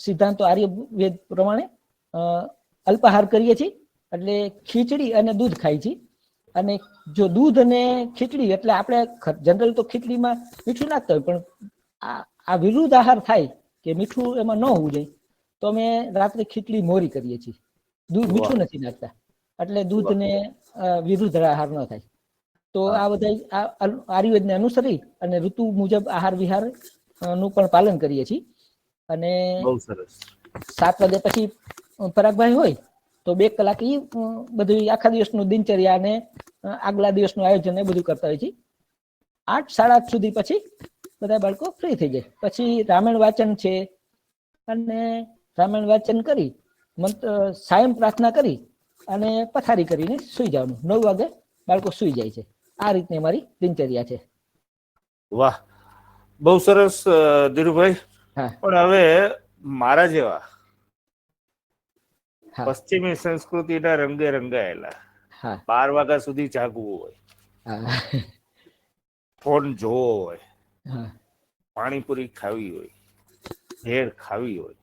સિદ્ધાંતો આર્યવેદ પ્રમાણે અલ્પાહાર કરીએ છીએ, એટલે ખીચડી અને દૂધ ખાઈ છીએ. અને જો દૂધ અને ખીચડી એટલે આપણે જનરલ તો ખીચડીમાં મીઠું નાખતા હોય, પણ આ વિરુદ્ધ આહાર થાય કે મીઠું એમાં ન હોવું જોઈએ, તો અમે રાત્રે ખીચડી મોરી કરીએ છીએ. દૂધ મીઠું નથી નાખતા, એટલે દૂધને વિરુદ્ધ આહાર ન થાય. તો આ બધા આયુર્વેદને અનુસરી અને ઋતુ મુજબ આહાર વિહાર નું પણ પાલન કરીએ છીએ. અને 7 વાગ્યા પછી પરાગભાઈ હોય તો 2 કલાક એ બધું આખા દિવસનું દિનચર્યા અને આગલા દિવસનું આયોજન એ બધું કરતા હોય છે. 8, 8:30 સુધી પછી બધા બાળકો ફ્રી થઈ જાય. પછી રામાયણ વાંચન છે, અને રામાયણ વાંચન કરી સાયં પ્રાર્થના કરી અને પથારી કરીને સુઈ જવાનું. 9 વાગે બાળકો સુઈ જાય છે. આ રીતની અમારી દિનચર્યા છે. વાહ, બહુ સરસ ધીરુભાઈ. પણ હવે મારા જેવા પશ્ચિમી સંસ્કૃતિના રંગે રંગાયેલા 12 વાગ્યા સુધી જાગવું હોય, ફોન જોવો હોય, પાણીપુરી ખાવી હોય, ભેળ ખાવી હોય,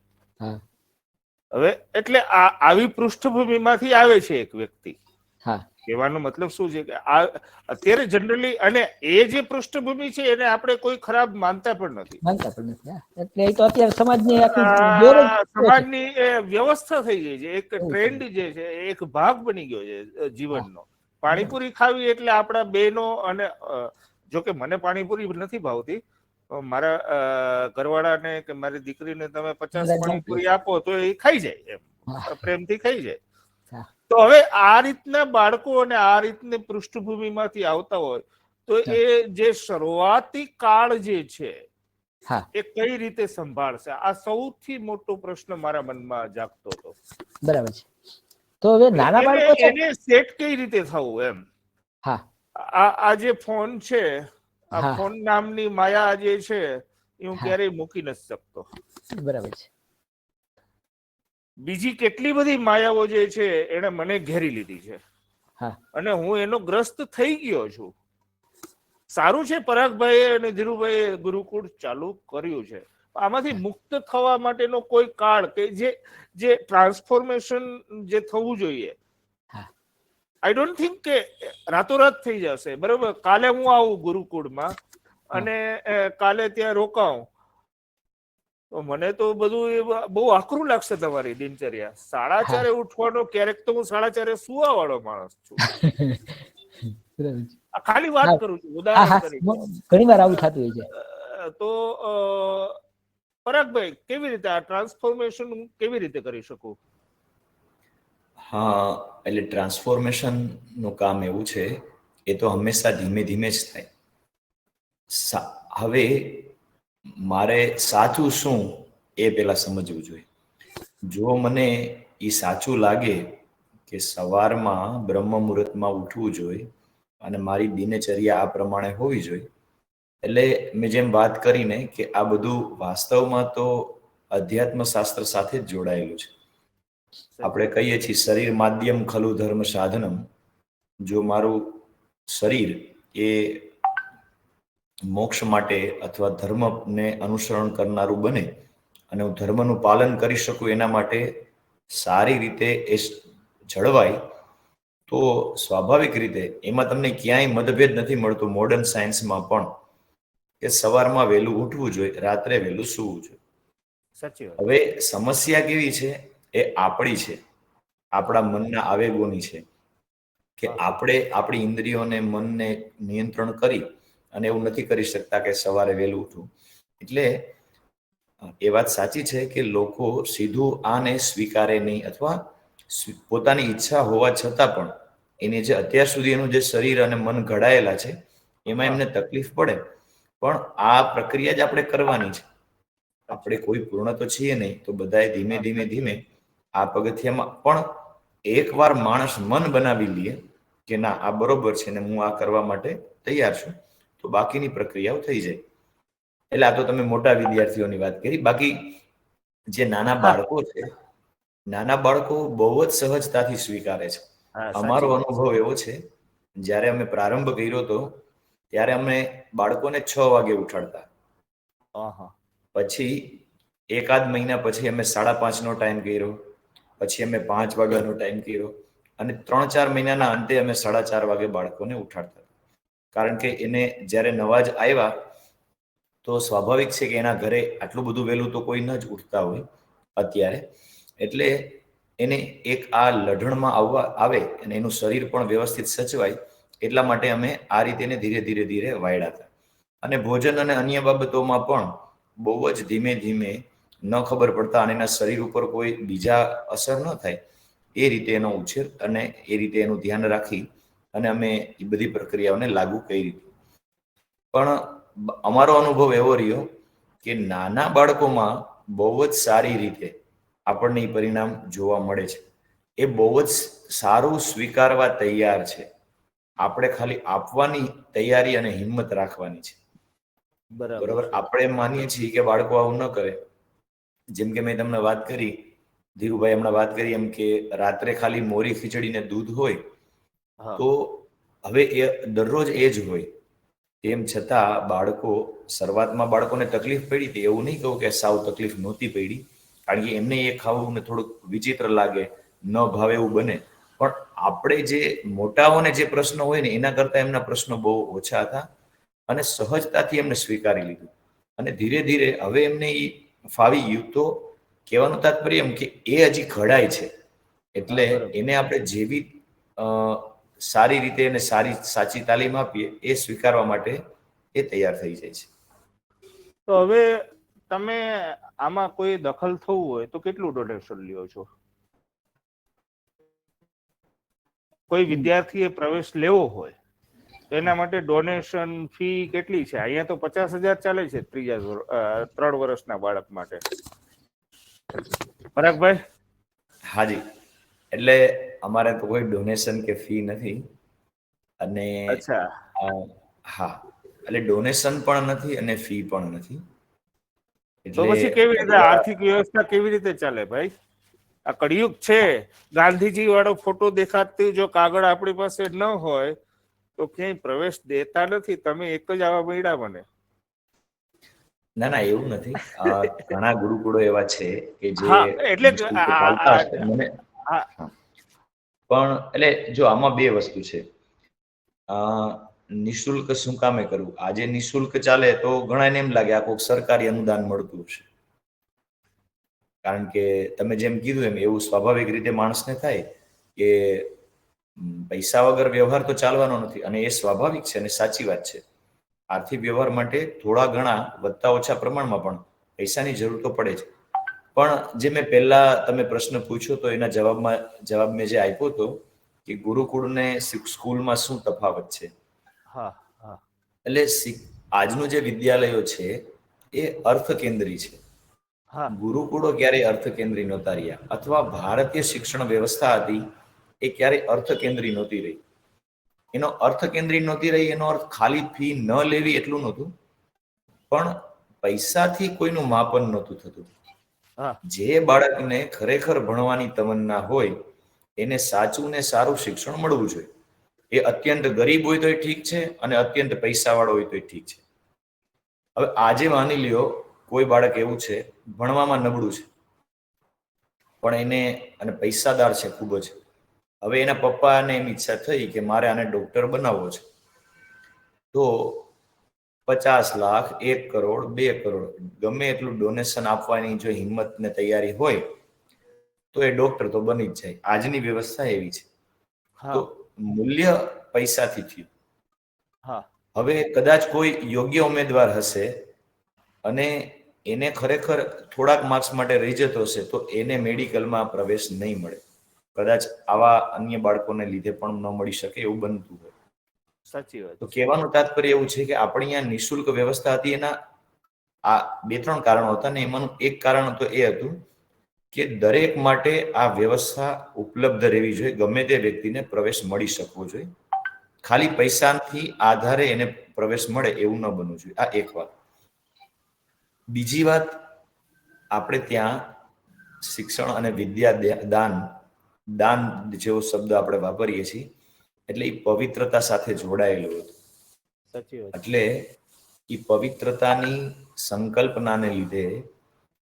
હવે એટલે આવી પૃષ્ઠભૂમિમાંથી આવે છે એક વ્યક્તિ. કહેવાનો મતલબ શું છે કે અત્યારે જનરલી, અને એ જે પૃષ્ઠભૂમિ છે એને આપણે કોઈ ખરાબ માનતા પણ નથી. એટલે એ તો અત્યારે સમાજની વ્યવસ્થા થઈ ગઈ છે, એક ટ્રેન્ડ જે છે એક ભાગ બની ગયો છે જીવનનો. પાણીપુરી ખાવી એટલે આપણા બેનો, અને જોકે મને પાણીપુરી નથી ભાવતી, મારા ઘરવાળાને કે મારી દીકરીને તમે 50 પાણીપુરી આપો તો એ ખાઈ જાય, એમ પ્રેમથી ખાઈ જાય. તો હવે આ રીતના બાળકો અને આ રીતની પૃષ્ઠભૂમિમાંથી આવતા હોય તો એ જે શરૂઆતી કાળ જે છે એ કઈ રીતે સંભાળશે? આ સૌથી મોટો પ્રશ્ન મારા મનમાં જાગતો હતો. બરાબર છે. તો હવે નાના બાળકો એને સેટ કઈ રીતે થવું એમ. આ જે ફોન છે, આ ફોન નામની માયા જે છે એ હું ક્યારેય મૂકી નથી શકતો. બરાબર છે. બીજી કેટલી બધી માયાઓ જે છે એને મને ઘેરી લીધી છે, અને હું એનો ગ્રસ્ત થઈ ગયો છું. સારું છે પરાગભાઈ અને ધીરુભાઈએ ગુરુકુળ ચાલુ કર્યું છે. આમાંથી મુક્ત થવા માટેનો કોઈ કાળ કે જે ટ્રાન્સફોર્મેશન જે થવું જોઈએ, આઈ ડોન્ટ થિંક કે રાતોરાત થઈ જશે. બરોબર, કાલે હું આવું ગુરુકુળમાં અને કાલે ત્યાં રોકાઉં તો મને તો બધું બહુ આકરું લાગશે. તમારી દિનચર્યા 4:30 ઉઠવાનો, ક્યારેક તો હું 4:30 સુવા વાળો માણસ છું. ખાલી વાત કરું છું, ઉદાહરણ તરીકે. ઘણી વાર આવું થતું હોય છે. તો પરાગભાઈ, કેવી રીતે આ ટ્રાન્સફોર્મેશન કેવી રીતે કરી શકું? એટલે ટ્રાન્સફોર્મેશન નું કામ એવું છે, એ તો હંમેશા ધીમે ધીમે જ થાય. હવે મારે સાચું શું એ પેલા સમજવું જોઈએ. જો મને એ સાચું લાગે કે સવારમાં બ્રહ્મ મુહૂર્તમાં ઉઠવું જોઈએ અને મારી દિનચર્યા આ પ્રમાણે હોવી જોઈએ. એટલે મેં જેમ વાત કરીને કે આ બધું વાસ્તવમાં તો અધ્યાત્મ શાસ્ત્ર સાથે જ જોડાયેલું છે. આપણે કહીએ છીએ શરીર માધ્યમ ખલુ ધર્મ સાધનમ. જો મારું શરીર એ મોક્ષ માટે અથવા ધર્મને અનુસરણ કરનારું બને અને હું ધર્મનું પાલન કરી શકું એના માટે સારી રીતે એ જળવાય, તો સ્વાભાવિક રીતે એમાં તમને ક્યાંય મતભેદ નથી મળતો મોડર્ન સાયન્સમાં પણ, કે સવારમાં વહેલું ઉઠવું જોઈએ, રાત્રે વહેલું સૂવું જોઈએ. સાચી વાત. હવે સમસ્યા કેવી છે? એ આપણી છે, આપણા મનના આવેગોની છે, કે આપણે આપણી ઇન્દ્રિયોને મનને નિયંત્રણ કરી અને એવું નથી કરી શકતા કે સવારે વહેલું ઉઠવું. એટલે એ વાત સાચી છે કે લોકો સીધું આને સ્વીકારે નહીં, અથવા પોતાની ઈચ્છા હોવા છતાં પણ એને જે અત્યાર સુધી એનું જે શરીર અને મન ઘડાયેલા છે એમાં એમને તકલીફ પડે. પણ આ પ્રક્રિયા જ આપણે કરવાની છે. આપણે કોઈ પૂર્ણ તો છીએ નહીં, તો બધાએ ધીમે ધીમે ધીમે આ પગથિયામાં પણ એકવાર માણસ મન બનાવી લે કે ના આ બરોબર છે ને હું આ કરવા માટે તૈયાર છું, તો બાકીની પ્રક્રિયાઓ થઈ જાય. એટલે આ તો તમે મોટા વિદ્યાર્થીઓની વાત કરી. બાકી જે નાના બાળકો છે, નાના બાળકો બહુ જ સહજતાથી સ્વીકારે છે. અમારો અનુભવ એવો છે, જ્યારે અમે પ્રારંભ કર્યો હતો ત્યારે અમે બાળકોને 6 વાગે ઉઠાડતા. પછી એકાદ મહિના પછી અમે 5:30નો ટાઈમ કર્યો, પછી અમે 5 વાગ્યાનો ટાઈમ કર્યો, અને 3-4 મહિનાના અંતે અમે 4:30 વાગે બાળકોને ઉઠાડતા. કારણ કે એને જ્યારે નવા જ આવ્યા તો સ્વાભાવિક છે કે એના ઘરે આટલું બધું વહેલું તો કોઈ ન જ ઉઠતા હોય અત્યારે. એટલે એને એક આ લઢણમાં આવે અને એનું શરીર પણ વ્યવસ્થિત સચવાય, એટલા માટે અમે આ રીતે ધીરે ધીરે ધીરે વાળ્યા હતા. અને ભોજન અને અન્ય બાબતોમાં પણ બહુ જ ધીમે ધીમે, ન ખબર પડતા અને એના શરીર ઉપર કોઈ બીજા અસર ન થાય એ રીતે એનો ઉછેર અને એ રીતે એનું ધ્યાન રાખી અને અમે એ બધી પ્રક્રિયાઓને લાગુ કરી. પણ અમારો અનુભવ એવો રહ્યો કે નાના બાળકોમાં બહુ જ સારી રીતે આપણને એ પરિણામ જોવા મળે છે. એ બહુ જ સારું સ્વીકારવા તૈયાર છે. આપણે ખાલી આપવાની તૈયારી અને હિંમત રાખવાની છે. બરાબર. આપણે માનીએ છીએ કે બાળકો આવું ન કરે. જેમ કે મેં તમને વાત કરી, ધીરુભાઈ હમણાં વાત કરી એમ, કે રાત્રે ખાલી મોરી ખીચડી ને દૂધ હોય, તો હવે એ દરરોજ એ જ હોય. તેમ છતાં બાળકો, શરૂઆતમાં બાળકોને તકલીફ પડી હતી, એવું નહીં કહું કે સાવ તકલીફ નહોતી પડી, કારણ કે એમને એ ખાવું ને થોડુંક વિચિત્ર લાગે, ન ભાવે એવું બને. પણ આપણે જે મોટાઓને જે પ્રશ્નો હોય ને એના કરતા એમના પ્રશ્નો બહુ ઓછા હતા અને સહજતાથી એમને સ્વીકારી લીધું. અને ધીરે ધીરે હવે એમને એ ફાવી ગયું. તો કહેવાનું તાત્પર્ય એમ કે એ હજી ઘડાય છે, એટલે એને આપણે જેવી સારી રીતે અને સાચી તાલીમ આપીએ એ સ્વીકારવા માટે એ તૈયાર થઈ જાય છે. તો હવે તમે આમાં કોઈ દખલ થવું હોય તો કેટલું ડોનેશન લ્યો છો? કોઈ વિદ્યાર્થીએ પ્રવેશ લેવો હોય તો એના માટે ડોનેશન ફી કેટલી છે? અહીંયા તો 50,000 ચાલે છે 3 વર્ષના બાળક માટે. પરાગભાઈ? હાજી, એટલે અમારે તો કોઈ ડોનેશન કે ફી નથી. અને હા, એટલે ડોનેશન પણ નથી અને ફી પણ નથી. તો પછી કેવી રીતે આર્થિક વ્યવસ્થા કેવી રીતે ચાલે ભાઈ? આ કળિયુગ છે. ગાંધીજી વાળો ફોટો દેખાડતી જો કાગળ આપણી પાસે ન હોય તો ક્યાંય પ્રવેશ દેતા નથી. તમે એક જ આવા મળ્યા મને. ના ના, એવું નથી. ઘણા ગુરુકુળો એવા છે કે જે એટલે ચાલતા હશે મને. પણ એટલે જો આમાં બે વસ્તુ છે. નિઃશુલ્ક શું કામે કરવું? આજે નિઃશુલ્ક ચાલે તો ઘણાને એમ લાગે આ કોઈક સરકારી અનુદાન મળતું હશે. કારણ કે તમે જેમ કીધું એમ એવું સ્વાભાવિક રીતે માણસને થાય કે પૈસા વગર વ્યવહાર તો ચાલવાનો નથી, અને એ સ્વાભાવિક છે અને સાચી વાત છે. આર્થિક વ્યવહાર માટે થોડા ઘણા વધતા ઓછા પ્રમાણમાં પણ પૈસાની જરૂર તો પડે છે. પણ જે મેં પહેલા તમે પ્રશ્ન પૂછ્યો તો એના જવાબ મેં જે આપ્યો હતો કે ગુરુકુળ ને સ્કૂલમાં શું તફાવત છે. એટલે આજનું જે વિદ્યાલયો છે એ અર્થ કેન્દ્રી છે. ગુરુકુળો ક્યારેય અર્થ કેન્દ્રી નહોતા રહ્યા, અથવા ભારતીય શિક્ષણ વ્યવસ્થા હતી એ ક્યારેય અર્થ કેન્દ્રી નહોતી રહી. એનો અર્થ કેન્દ્રિત નહોતી રહી. એનો અર્થ ખાલી ફી ન લેવી એટલું નહોતું, પણ પૈસાથી કોઈનું માપન નહોતું થતું. હા જે બાળકને ખરેખર ભણવાની તમન્ના હોય એને સાચું ને સારું શિક્ષણ મળવું જોઈએ. એ અત્યંત ગરીબ હોય તોય ઠીક છે અને અત્યંત પૈસાવાળો હોય તોય ઠીક છે. હવે આજે માની લ્યો કોઈ બાળક એવું છે ભણવામાં નબળું છે, પણ એને અને પૈસાદાર છે ખૂબ જ. હવે એના પપ્પાને એમ ઈચ્છા થઈ કે મારે આને ડોક્ટર બનાવવો છે, તો 50 લાખ, 1 કરોડ, 2 કરોડ ગમે એટલું ડોનેશન આપવાની જો હિંમત ને તૈયારી હોય તો એ ડોક્ટર તો બની જ જાય. આજની વ્યવસ્થા એવી છે. તો હા મૂલ્ય પૈસાથી થયું. હા હવે કદાચ કોઈ યોગ્ય ઉમેદવાર હશે અને એને ખરેખર થોડાક માર્ક્સ માટે રહી જતો હશે તો એને મેડિકલમાં પ્રવેશ નહીં મળે. કદાચ આવા અન્ય બાળકોને લીધે પણ ન મળી શકે એવું બનતું હોય. સાચી વાત તો છે. કહેવાનું તાત્પર્ય એવું છે કે આપણી અહીંયા નિઃશુલ્ક વ્યવસ્થા હતી. એના આ 2-3 કારણો હતા ને એમાંનું એક કારણ તો એ હતું કે દરેક માટે આ વ્યવસ્થા ઉપલબ્ધ રહેવી જોઈએ. ગમે તે વ્યક્તિને પ્રવેશ મળી શકવો જોઈએ. ખાલી પૈસાથી આધારે એને પ્રવેશ મળે એવું ન બનવું જોઈએ. આ એક વાત. બીજી વાત, આપણે ત્યાં શિક્ષણ અને વિદ્યા દાન જેવો શબ્દ આપણે વાપરીએ છીએ એટલે એ પવિત્રતા સાથે જોડાયેલું હતું. સાચી વાત છે. એટલે એ પવિત્રતાની સંકલ્પનાને લીધે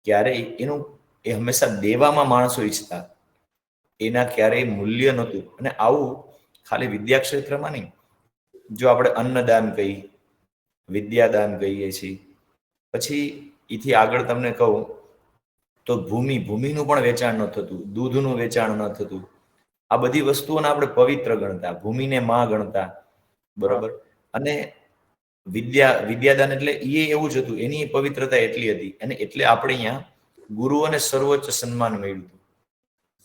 ક્યારેય એ હંમેશા દેવામાં માણસો ઈચ્છતા, એના ક્યારેય મૂલ્ય નહોતું. અને આવું ખાલી વિદ્યા ક્ષેત્રમાં નહીં, જો આપણે અન્નદાન કહી, વિદ્યાદાન કહીએ છીએ, પછી એથી આગળ તમને કહું તો ભૂમિનું પણ વેચાણ ન થતું, દૂધનું વેચાણ ન થતું. આ બધી વસ્તુઓને આપણે પવિત્ર ગણતા, ભૂમિને માં ગણતા, હા બરોબર. અને વિદ્યાદાન એટલે એ એવું જ હતું, એની પવિત્રતા એટલી હતી અને એટલે આપણે અહીંયા ગુરુઓને સર્વોચ્ચ સન્માન મળ્યું હતું,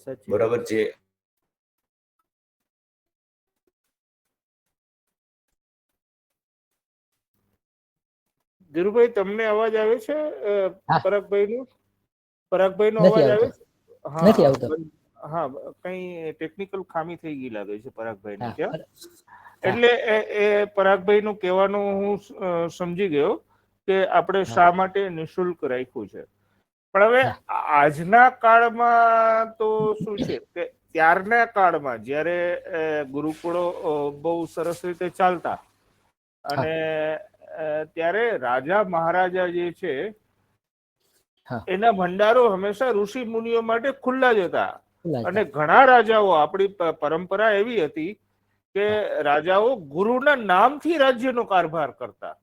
સાચી વાત બરાબર. છે. જે ધીરુભાઈ તમને અવાજ આવે છે? હા. પરાગભાઈ નો નથી અવાજ આવે આવતો, છે? નથી આવતો. હા કઈ ટેકનિકલ ખામી થઈ ગઈ લાગે છે પરાગભાઈ ની હા ત્યાં. હા એટલે એ પરાગભાઈ નું કહેવાનું હું સમજી ગયો કે આપણે હા શા માટે નિઃશુલ્ક રાખ્યું છે. પણ હવે હા આજના કાળમાં તો શું છે કે ત્યારના કાળમાં જ્યારે ગુરુકુળો બહુ સરસ રીતે ચાલતા હા અને ત્યારે રાજા મહારાજા જે છે હા એના ભંડારો હંમેશા ઋષિ મુનિઓ માટે ખુલ્લા જ હતા. ખુલ્લા અને હતા. ઘણા રાજાઓ, આપણી પરંપરા એવી હતી કે હા રાજાઓ ગુરુના નામથી રાજ્યનો કારભાર કરતા.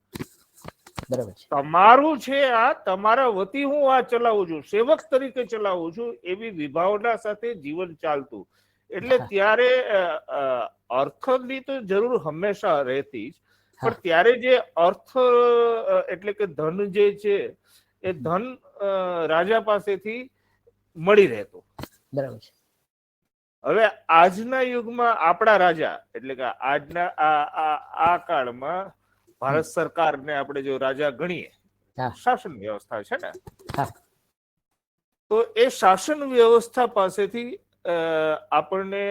બરાબર છે. તમારું છે આ, તમારા વતી હું આ ચલાવું છું, સેવક તરીકે ચલાવું છું, એવી વિભાવના સાથે જીવન ચાલતું. એટલે હા ત્યારે અર્થની તો જરૂર હંમેશા રહેતી જ, હા પણ ત્યારે જે અર્થ એટલે કે ધન જે છે એ ધન રાજા પાસેથી મળી રહેતું. બરાબર છે. હવે આજના યુગમાં આપણા રાજા એટલે કે આજના આ કાળમાં ભારત સરકારને આપણે જો રાજા ગણીએ, હા શાસન વ્યવસ્થા છે ને, હા તો એ શાસન વ્યવસ્થા પાસેથી આપણને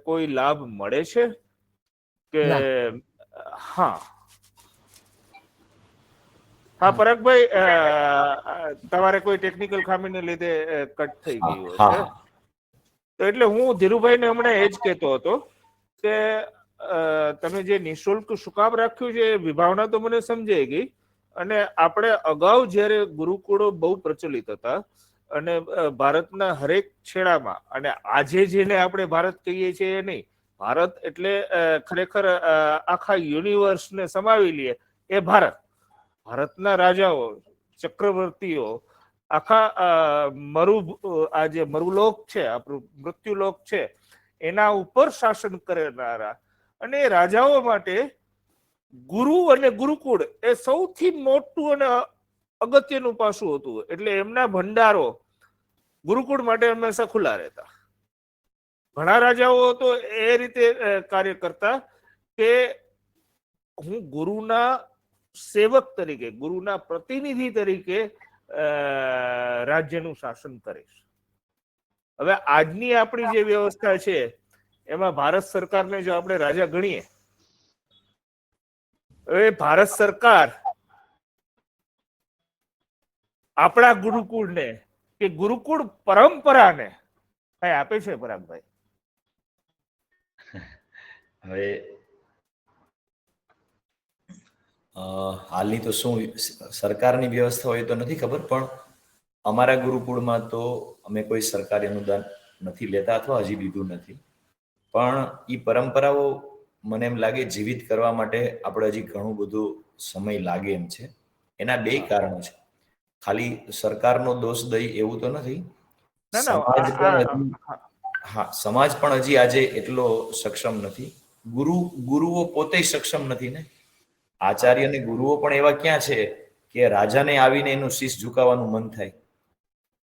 કોઈ લાભ મળે છે કે ના હા હા પરાગભાઈ, તમારે કોઈ ટેકનિકલ ખામીને લીધે કટ થઈ હા ગયું હા હશે. હા તો એટલે હું ધીરુભાઈને હમણાં એ જ કહેતો હતો કે તમે જે નિઃશુલ્ક શું કામ રાખ્યું છે એ વિભાવના તો મને સમજાઈ ગઈ. અને આપણે અગાઉ જ્યારે ગુરુકુળો બહુ પ્રચલિત હતા અને ભારતના હરેક છેડામાં, અને આજે જેને આપણે ભારત કહીએ છીએ એ નહીં, ભારત એટલે ખરેખર આખા યુનિવર્સને સમાવી લઈએ એ ભારત. ભારતના રાજાઓ, ચક્રવર્તીઓ આખા આ જે મરુલોક છે, આપણું મૃત્યુલોક છે, એના ઉપર શાસન કરનારા. અને રાજાઓ માટે ગુરુ અને ગુરુકુળ એ સૌથી મોટું અને અગત્યનું પાસું હતું. એટલે એમના ભંડારો ગુરુકુળ માટે હંમેશા ખુલ્લા રહેતા. ઘણા રાજાઓ તો એ રીતે કાર્ય કરતા કે હું ગુરુના સેવક તરીકે, ગુરુના પ્રતિનિધિ તરીકે રાજ્યનું શાસન કરીશ. હવે આજની આપણી જે વ્યવસ્થા છે એમાં ભારત સરકારને જો આપણે રાજા ગણીએ, એ ભારત સરકાર આપણા ગુરુકુળને કે ગુરુકુળ પરંપરાને કઈ આપે છે પરાગભાઈ? હવે હાલની તો શું સરકારની વ્યવસ્થા હોય તો નથી ખબર, પણ અમારા ગુરુકુળમાં તો અમે કોઈ સરકારી અનુદાન નથી લેતા અથવા હજી લીધું નથી. પણ એ પરંપરાઓ મને એમ લાગે જીવિત કરવા માટે આપણે હજી ઘણું બધું સમય લાગે એમ છે. એના બે કારણો છે. ખાલી સરકારનો દોષ દઈ એવું તો નથી. સમાજ પણ હજી આજે એટલો સક્ષમ નથી. ગુરુઓ પોતે સક્ષમ નથી ને. આચાર્ય અને ગુરુઓ પણ એવા ક્યાં છે કે રાજાને આવીને એનું શીશ ઝુકાવવાનું મન થાય.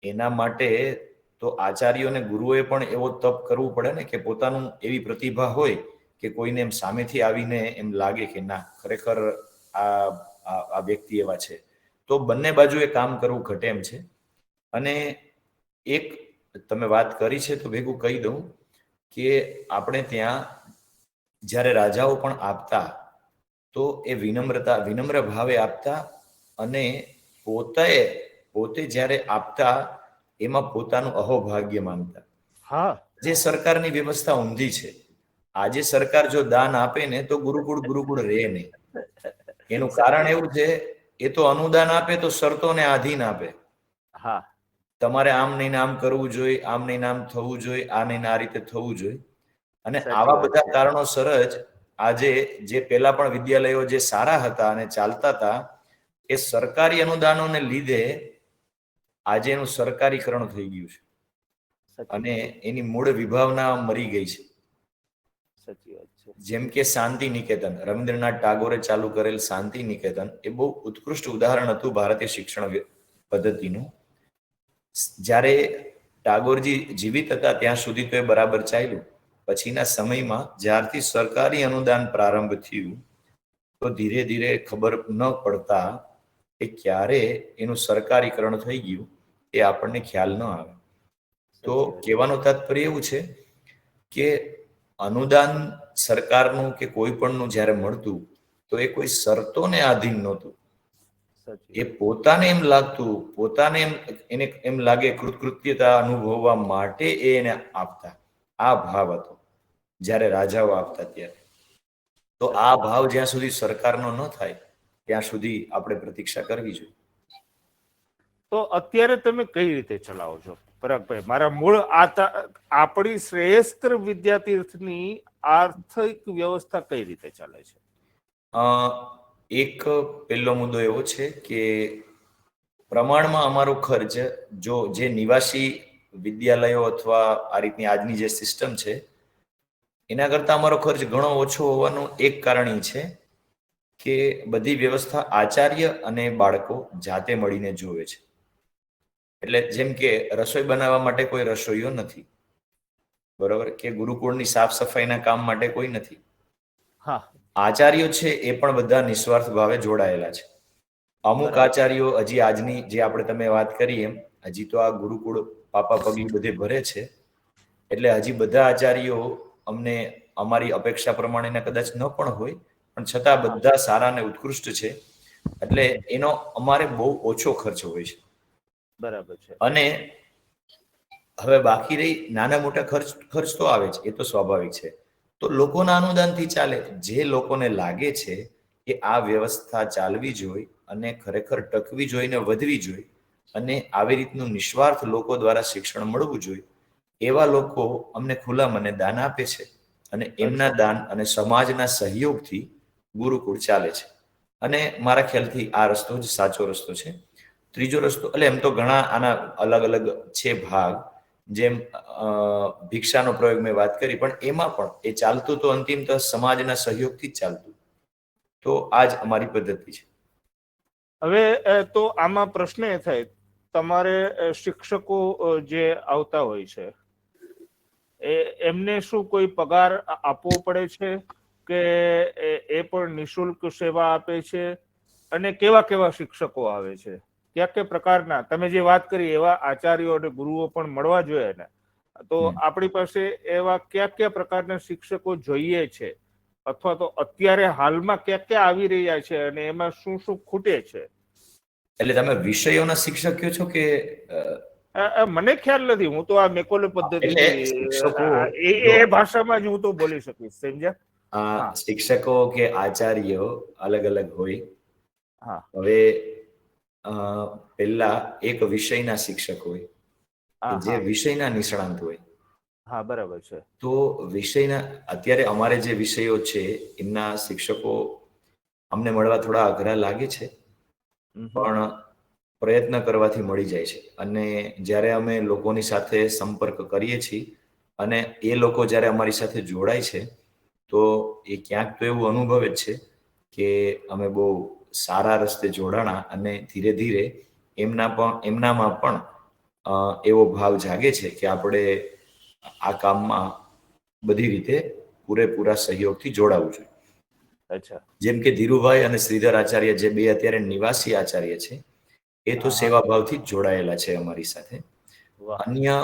એના માટે તો આચાર્યો અને ગુરુઓએ પણ એવો તપ કરવું પડે ને કે પોતાનું એવી પ્રતિભા હોય કે કોઈને એમ સામેથી આવીને એમ લાગે કે ના ખરેખર આ વ્યક્તિ એવા છે. તો બંને બાજુએ કામ કરવું ઘટે એમ છે. અને એક તમે વાત કરી છે તો ભેગું કહી દઉં કે આપણે ત્યાં જ્યારે રાજાઓ પણ આપતા તો એ વિનમ્ર ભાવે આપતા અને પોતે જ્યારે આપતા એમાં પોતાનું અહોભાગ્ય માનતા. હા, જે સરકારની વ્યવસ્થા ઊંધી છે. આજે સરકાર જો દાન આપે ને તો ગુરુકુળ રહે નહીં. એનું કારણ એવું છે, એ તો અનુદાન આપે તો શરતોને આધીન આપે. હા, તમારે આમ નહીં આમ કરવું જોઈએ, આમ નહીં આમ થવું જોઈએ, આ નહીં આ રીતે થવું જોઈએ. અને આવા બધા કારણોસર જ આજે જે પેલા પણ વિદ્યાલયો જે સારા હતા અને ચાલતા હતા, એ સરકારી અનુદાનોને લીધે આજે એનું સરકારીકરણ થઈ ગયું છે અને એની મૂળ વિભાવના મરી ગઈ છે. સાચી વાત છે. જેમ કે શાંતિ નિકેતન, રવિન્દ્રનાથ ટાગોરે ચાલુ કરેલ શાંતિ નિકેતન એ બહુ ઉત્કૃષ્ટ ઉદાહરણ હતું ભારતીય શિક્ષણ પદ્ધતિનું. જ્યારે ટાગોરજી જીવિત હતા ત્યાં સુધી તો એ બરાબર ચાલ્યું. પછીના સમયમાં જ્યારથી સરકારી અનુદાન પ્રારંભ થયું તો ધીરે ધીરે ખબર ન પડતા એ ક્યારે એનું સરકારીકરણ થઈ ગયું એ આપણને ખ્યાલ ન આવે. તો કહેવાનું તાત્પર્ય એવું છે કે અનુદાન સરકારનું કે કોઈ પણનું જ્યારે મળતું તો એ કોઈ શરતોને આધીન નહોતું. એ પોતાને એમ લાગતું, એને એમ લાગે કૃતકૃત્યતા અનુભવવા માટે એને આપતા. આ ભાવ હતો જ્યારે રાજાઓ આપતા ત્યારે. તો આ ભાવ જ્યાં સુધી સરકારનો ન થાય ત્યાં સુધી આપણે પ્રતીક્ષા કરવી જોઈએ. તો અત્યારે તમે કઈ રીતે ચલાવો છો પરાગભાઈ? મારા મૂળ આપણી શ્રેષ્ઠ વિદ્યાતીર્થની આર્થિક વ્યવસ્થા કઈ રીતે ચાલે છે? એક પહેલો મુદ્દો એવો છે કે પ્રમાણમાં અમારો ખર્ચ જે નિવાસી વિદ્યાલયો અથવા આ રીતની આજની જે સિસ્ટમ છે એના કરતા અમારો ખર્ચ ઘણો ઓછો હોવાનું એક કારણ એ છે કે બધી વ્યવસ્થા આચાર્ય અને બાળકો જાતે મળીને જોવે છે. એટલે જેમ કે રસોઈ બનાવવા માટે કોઈ રસોઈયો નથી, બરોબર, કે ગુરુકુળની સાફ સફાઈના કામ માટે કોઈ નથી. હા, આચાર્યો છે એ પણ બધા નિસ્વાર્થ ભાવે જોડાયેલા છે. અમુક આચાર્યો હજી આજની જે આપણે તમે વાત કરી એમ હજી તો આ ગુરુકુળ પાપા પગલું બધે ભરે છે, એટલે હજી બધા આચાર્યો અમને અમારી અપેક્ષા પ્રમાણેના કદાચ ન પણ હોય, પણ છતાં બધા સારા અને ઉત્કૃષ્ટ છે. એટલે એનો અમારે બહુ ઓછો ખર્ચ હોય છે. બરાબર છે. અને હવે બાકી રહી નાના મોટા ખર્ચ તો આવે છે, એ તો સ્વાભાવિક છે. તો લોકોના અનુદાનથી ચાલે. જે લોકોને લાગે છે કે આ વ્યવસ્થા ચાલવી જોઈએ અને ખરેખર ટકવી જોઈએ ને વધવી જોઈએ અને આવી રીતનું નિસ્વાર્થ લોકો દ્વારા શિક્ષણ મળવું જોઈએ, એવા લોકો અમને ખુલ્લા મને દાન આપે છે અને એમના દાન અને સમાજના સહયોગથી ગુરુકુળ ચાલે છે. અને મારા ખ્યાલથી આ રસ્તો જ સાચો રસ્તો છે. ત્રીજો રસ્તો, એટલે એમ તો ઘણા આના અલગ અલગ છે ભાગ, જેમ ભિક્ષાનો પ્રયોગ મેં વાત કરી, પણ એમાં પણ એ ચાલતું તો અંતિમતઃ સમાજના સહયોગથી જ ચાલતું. તો આ જ અમારી પદ્ધતિ છે. હવે તો આમાં પ્રશ્ન એ થાય, તમારે શિક્ષકો જે આવતા હોય છે એમને શું કોઈ પગાર આપવો પડે છે કે એ પણ નિઃશુલ્ક સેવા આપે છે? અને કેવા કેવા શિક્ષકો આવે છે, કયા કયા પ્રકારના? તમે જે વાત કરી એવા આચાર્યો અને ગુરુઓ પણ મળવા જોઈએ ને. તો આપણી પાસે એવા કયા કયા પ્રકારના શિક્ષકો જોઈએ છે, અથવા તો અત્યારે હાલમાં ક્યાં ક્યાં આવી રહ્યા છે અને એમાં શું શું ખૂટે છે? એટલે તમે વિષયોના શિક્ષક કહો છો કે મને ખ્યાલ નથી, હું તો આ મેકોલે એટલે પદ્ધતિથી શિક્ષકો એ ભાષામાં જ હું તો બોલી શકીશ, સમજ્યા? હા. શિક્ષકો કે આચાર્યો અલગ અલગ હોય. હા હવે પહેલા એક વિષયના શિક્ષક હોય કે હા જે હા વિષયના નિષ્ણાંત હોય. હા, બરાબર છે. તો વિષયના અત્યારે અમારે જે વિષયો છે એમના શિક્ષકો અમને મળવા થોડા અઘરા લાગે છે, પણ પ્રયત્ન કરવાથી મળી જાય છે. અને જ્યારે અમે લોકોની સાથે સંપર્ક કરીએ છીએ અને એ લોકો જ્યારે અમારી સાથે જોડાય છે, તો એ ક્યાંક તો એવું અનુભવે જ છે કે અમે બહુ સારા રસ્તે જોડાણા અને ધીરે ધીરે એમનામાં પણ એવો ભાવ જાગે છે કે આપણે આ કામમાં બધી રીતે પૂરેપૂરા સહયોગથી જોડાવું જોઈએ. અચ્છા. જેમ કે ધીરુભાઈ અને શ્રીધર આચાર્ય, જે બે અત્યારે નિવાસી આચાર્ય છે, એ તો સેવાભાવથી જ જોડાયેલા છે અમારી સાથે. અન્ય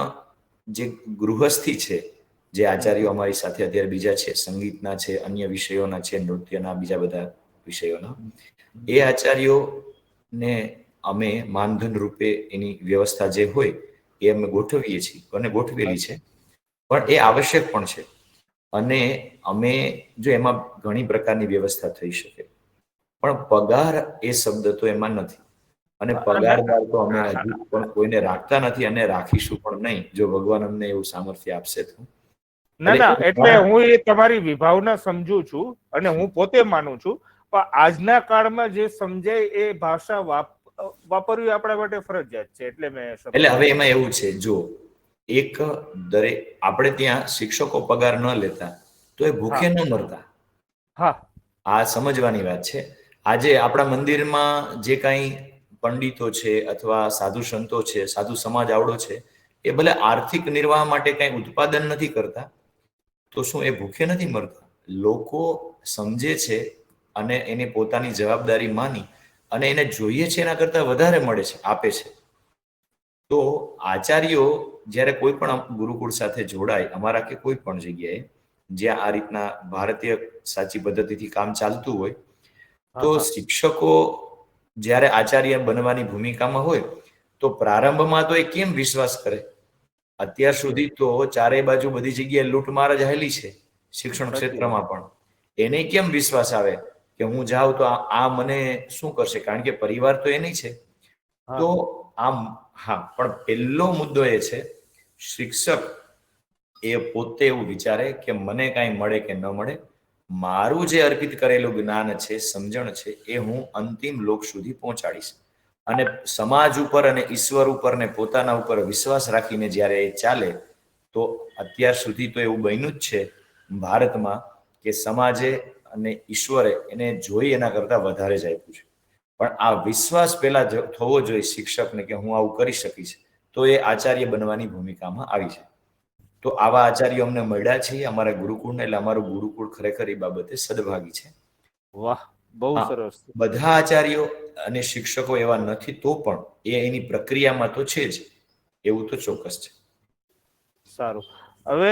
જે ગૃહસ્થી છે, જે આચાર્યો અમારી સાથે અત્યારે બીજા છે, સંગીતના છે, અન્ય વિષયોના છે, નૃત્યના, બીજા બધા વિષયોના, એ આચાર્યોને અમે માનધન રૂપે એની વ્યવસ્થા જે હોય એ અમે ગોઠવીએ છીએ અને ગોઠવેલી છે. પણ એ આવશ્યક પણ છે. અને અમે જો એમાં ઘણી પ્રકારની વ્યવસ્થા થઈ શકે, પણ પગાર એ શબ્દ તો એમાં નથી. અને પગારદાર તો અમે હજુ પણ કોઈને રાખતા નથી અને રાખીશું પણ નહીં, જો ભગવાન અમને એવું સામર્થ્ય આપશે તો. ના, એટલે હું એ તમારી વિભાવના સમજુ છું અને હું પોતે માનું છું, પણ આજના કાળમાં જે સમજાય એ ભાષા વાપરવી આપણા માટે ફરજિયાત છે. એટલે હવે એમાં એવું છે, જો એક દરેક આપણે ત્યાં શિક્ષકો પગાર ન લેતા તો એ ભૂખે ન મરતા. હા, આ સમજવાની વાત છે. આજે આપણા મંદિરમાં જે કાંઈ પંડિતો છે અથવા સાધુ સંતો છે, સાધુ સમાજ આવડો છે, એ ભલે આર્થિક નિર્વાહ માટે કંઈ ઉત્પાદન નથી કરતા, તો શું એ ભૂખે નથી મરતા? લોકો સમજે છે અને એને પોતાની જવાબદારી માની અને એને જોઈએ છે એના કરતાં વધારે મળે છે, આપે છે. તો આચાર્યો જ્યારે કોઈ પણ ગુરુકુળ સાથે જોડાય, અમારા કે કોઈ પણ જગ્યાએ જ્યાં આ રીતના ભારતીય સાચી પદ્ધતિથી કામ ચાલતું હોય, તો શિક્ષકો જ્યારે આચાર્ય બનવાની ભૂમિકામાં હોય, તો પ્રારંભમાં તો એ કેમ વિશ્વાસ કરે? અત્યાર સુધી તો ચારેય બાજુ બધી જગ્યાએ લૂંટમાર જ હાલી છે, શિક્ષણ ક્ષેત્રમાં પણ. એને કેમ વિશ્વાસ આવે કે હું જાઉં તો આ મને શું કરશે? કારણ કે પરિવાર તો એની છે. તો આમ પણ પહેલો મુદ્દો એ છે, શિક્ષક એ પોતે એવું વિચારે કે મને કાંઈ મળે કે ન મળે, મારું જે અર્પિત કરેલું જ્ઞાન છે, સમજણ છે, એ હું અંતિમ લોક સુધી પહોંચાડીશ. અને સમાજ ઉપર અને ઈશ્વર ઉપર ને પોતાના ઉપર વિશ્વાસ રાખીને જ્યારે એ ચાલે, તો અત્યાર સુધી તો એવું બન્યું જ છે ભારતમાં કે સમાજે અને ઈશ્વરે એને જોઈ એના કરતાં વધારે જ આપ્યું છે. પણ આ વિશ્વાસ પહેલા થવો જોઈએ શિક્ષકને કે હું આવું કરી શકીશ, તો એ આચાર્ય બનવાની ભૂમિકામાં આવી છે. તો આવા આચાર્યો અમને મળ્યા છે અમારા ગુરુકુળને, એટલે અમારું ગુરુકુળ ખરેખર એ બાબતે સદભાગી છે. વાહ, બહુ હા, સરસ. બધા આચાર્યો અને શિક્ષકો એવા નથી, તો પણ એ એની પ્રક્રિયામાં તો છે જ, એવું તો ચોક્કસ છે. સારું. હવે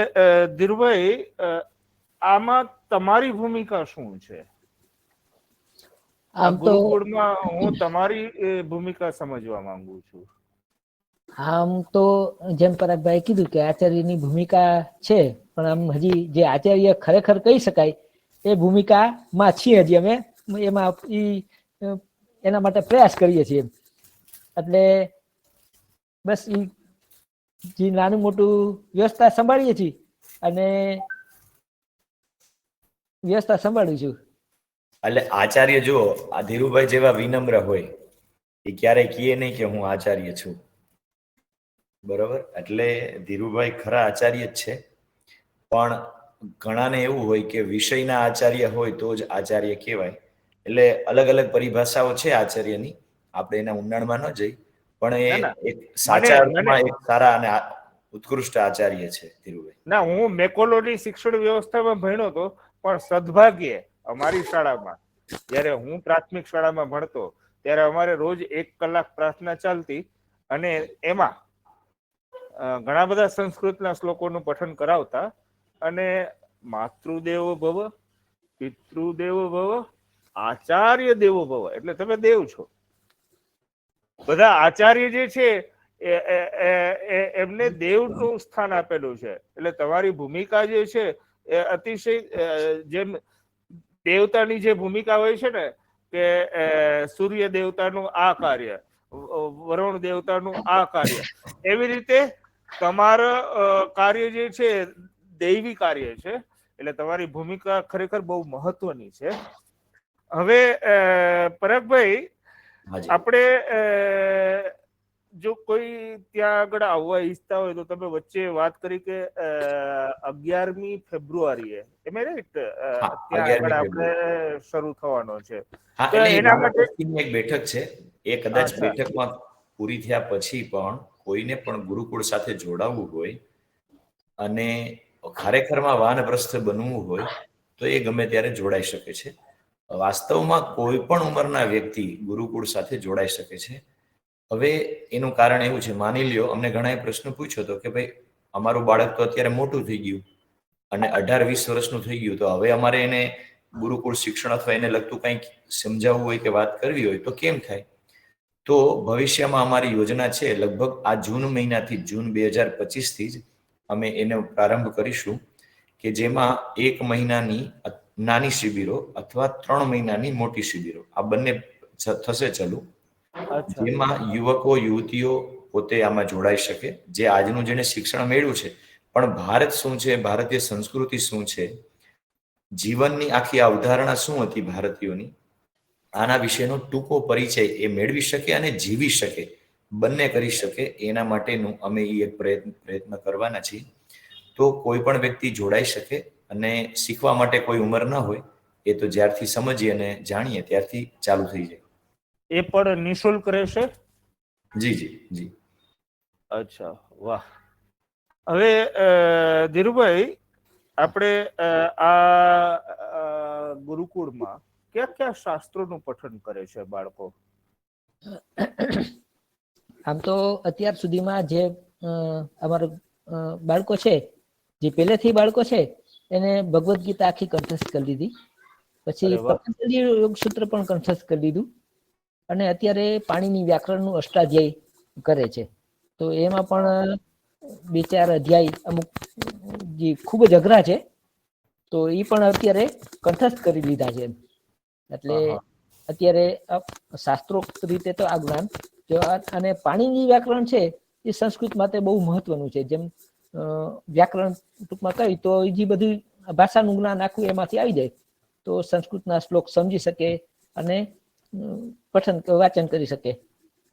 ધીરુભાઈ, આમાં તમારી ભૂમિકા શું છે? આ આમ તો ગુરુકુળમાં હું તમારી ભૂમિકા સમજવા માંગુ છું. આમ તો જેમ પરાગભાઈ કીધું કે આચાર્યની ભૂમિકા છે, પણ આમ હજી જે આચાર્ય ખરેખર કહી શકાય એ ભૂમિકામાં છીએ હજી અમે, એમાં એના માટે પ્રયાસ કરીએ છીએ. એટલે બસ જે નાનું મોટું વ્યવસ્થા સંભાળીએ છીએ અને વ્યવસ્થા સંભાળીશું. એટલે આચાર્ય જુઓ, આ ધીરુભાઈ જેવા વિનમ્ર હોય, એ ક્યારેય કહે નહીં કે હું આચાર્ય છું. બરોબર? એટલે ધીરુભાઈ ખરા આચાર્ય જ છે. પણ ઘણાને એવું હોય કે વિષયના આચાર્ય હોય તો જ આચાર્ય કહેવાય. એટલે અલગ અલગ પરિભાષાઓ છે આચાર્યની, આપણે એના ઊંડાણમાં ન જઈ, પણ એ એક સાચા અર્થમાં એક સારા અને ઉત્કૃષ્ટ આચાર્ય છે ધીરુભાઈ. ના, હું મેકોલોની શિક્ષણ વ્યવસ્થામાં ભણ્યો હતો, પણ સદભાગ્યે અમારી શાળામાં, જ્યારે હું પ્રાથમિક શાળામાં ભણતો ત્યારે અમારે રોજ 1 કલાક પ્રાર્થના ચાલતી, અને એમાં ઘણા બધા સંસ્કૃતના શ્લોકોનું પઠન કરાવતા અને માતૃદેવો ભવ, પિતૃદેવો ભવ, આચાર્ય દેવો ભવ, એટલે તમે દેવ છો. બધા આચાર્ય જે છે એમને દેવનું સ્થાન આપેલું છે. એટલે તમારી ભૂમિકા જે છે એ અતિશય જેમ દેવતાની જે ભૂમિકા હોય છે ને કે સૂર્ય દેવતાનું આ કાર્ય, વરુણ દેવતાનું આ કાર્ય, એવી રીતે તમારું કાર્ય જે છે દૈવી કાર્ય છે. એટલે તમારી ભૂમિકા ખરેખર બહુ મહત્વની છે. હવે પરાગભાઈ, આપણે જો કોઈ ત્યાં આગળ આવવા ઈચ્છતા હોય તો તમે વચ્ચે વાત કરી કે 11મી ફેબ્રુઆરીએ ત્યાં આગળ આપણે શરૂ થવાનો છે. એના માટે એક બેઠક છે. એ કદાચ બેઠકમાં પૂરી થયા પછી પણ કોઈને પણ ગુરુકુળ સાથે જોડાવવું હોય અને ખરેખરમાં વાનપ્રસ્થ બનવું હોય તો એ ગમે ત્યારે જોડાઈ શકે છે. વાસ્તવમાં કોઈ પણ ઉંમરના વ્યક્તિ ગુરુકુળ સાથે જોડાઈ શકે છે. હવે એનું કારણ એવું છે, માની લ્યો અમને ઘણા પ્રશ્ન પૂછ્યો હતો કે ભાઈ અમારું બાળક તો અત્યારે મોટું થઈ ગયું અને 18-20 વર્ષનું થઈ ગયું, તો હવે અમારે એને ગુરુકુળ શિક્ષણ અથવા એને લગતું કંઈક સમજાવવું હોય કે વાત કરવી હોય તો કેમ થાય? તો ભવિષ્યમાં અમારી યોજના છે, લગભગ આ જૂન મહિનાથી, જૂન 2025 જ અમે એનો પ્રારંભ કરીશું કે જેમાં 1 મહિનાની નાની શિબિરો અથવા 3 મહિનાની મોટી શિબિરો, આ બંને થશે ચાલુ. જેમાં યુવકો યુવતીઓ પોતે આમાં જોડાઈ શકે, જે આજનું જેને શિક્ષણ મેળવ્યું છે પણ ભારત શું છે, ભારતીય સંસ્કૃતિ શું છે, જીવનની આખી અવધારણા શું હતી ભારતીયોની, આના વિશેનો ટૂંકો પરિચય એ મેળવી શકે અને જીવી શકે, બંને કરી શકે. એના માટેનું અમે એક પ્રયત્ન કરવાના છીએ. તો કોઈ પણ વ્યક્તિ જોડાઈ શકે અને શીખવા માટે કોઈ ઉંમર ન હોય. એ તો જ્યારથી સમજીએ અને જાણીએ ત્યારથી ચાલુ થઈ જાય. એ પણ નિઃશુલ્ક રહેશે? જી જી જી. અચ્છા, વાહ. હવે ધીરુભાઈ, આપણે આ ગુરુકુળમાં કયા કયા શાસ્ત્રોનું પઠન કરે છે બાળકો? આમ તો અત્યાર સુધીમાં જે અમારા બાળકો છે, જે પહેલેથી બાળકો છે, એને ભગવદ્ ગીતા આખી કંઠસ્થ કરી દીધી. પછી પતંજલિ યોગસૂત્ર પણ કંઠસ્થ કરી દીધું અને અત્યારે પાણીની વ્યાકરણનું અષ્ટાધ્યાય કરે છે. તો એમાં પણ 2-4 અધ્યાય અમુક જે ખૂબ જ અઘરા છે તો એ પણ અત્યારે કંઠસ્થ કરી લીધા છે. એટલે અત્યારે શાસ્ત્રોક્ત રીતે તો આ જ્ઞાન અને પાણીની વ્યાકરણ છે એ સંસ્કૃત માટે બહુ મહત્વનું છે. જેમ વ્યાકરણ ટૂંકમાં કહી તો જે બધું ભાષાનું જ્ઞાન આખું એમાંથી આવી જાય તો સંસ્કૃતના શ્લોક સમજી શકે અને પઠન વાંચન કરી શકે.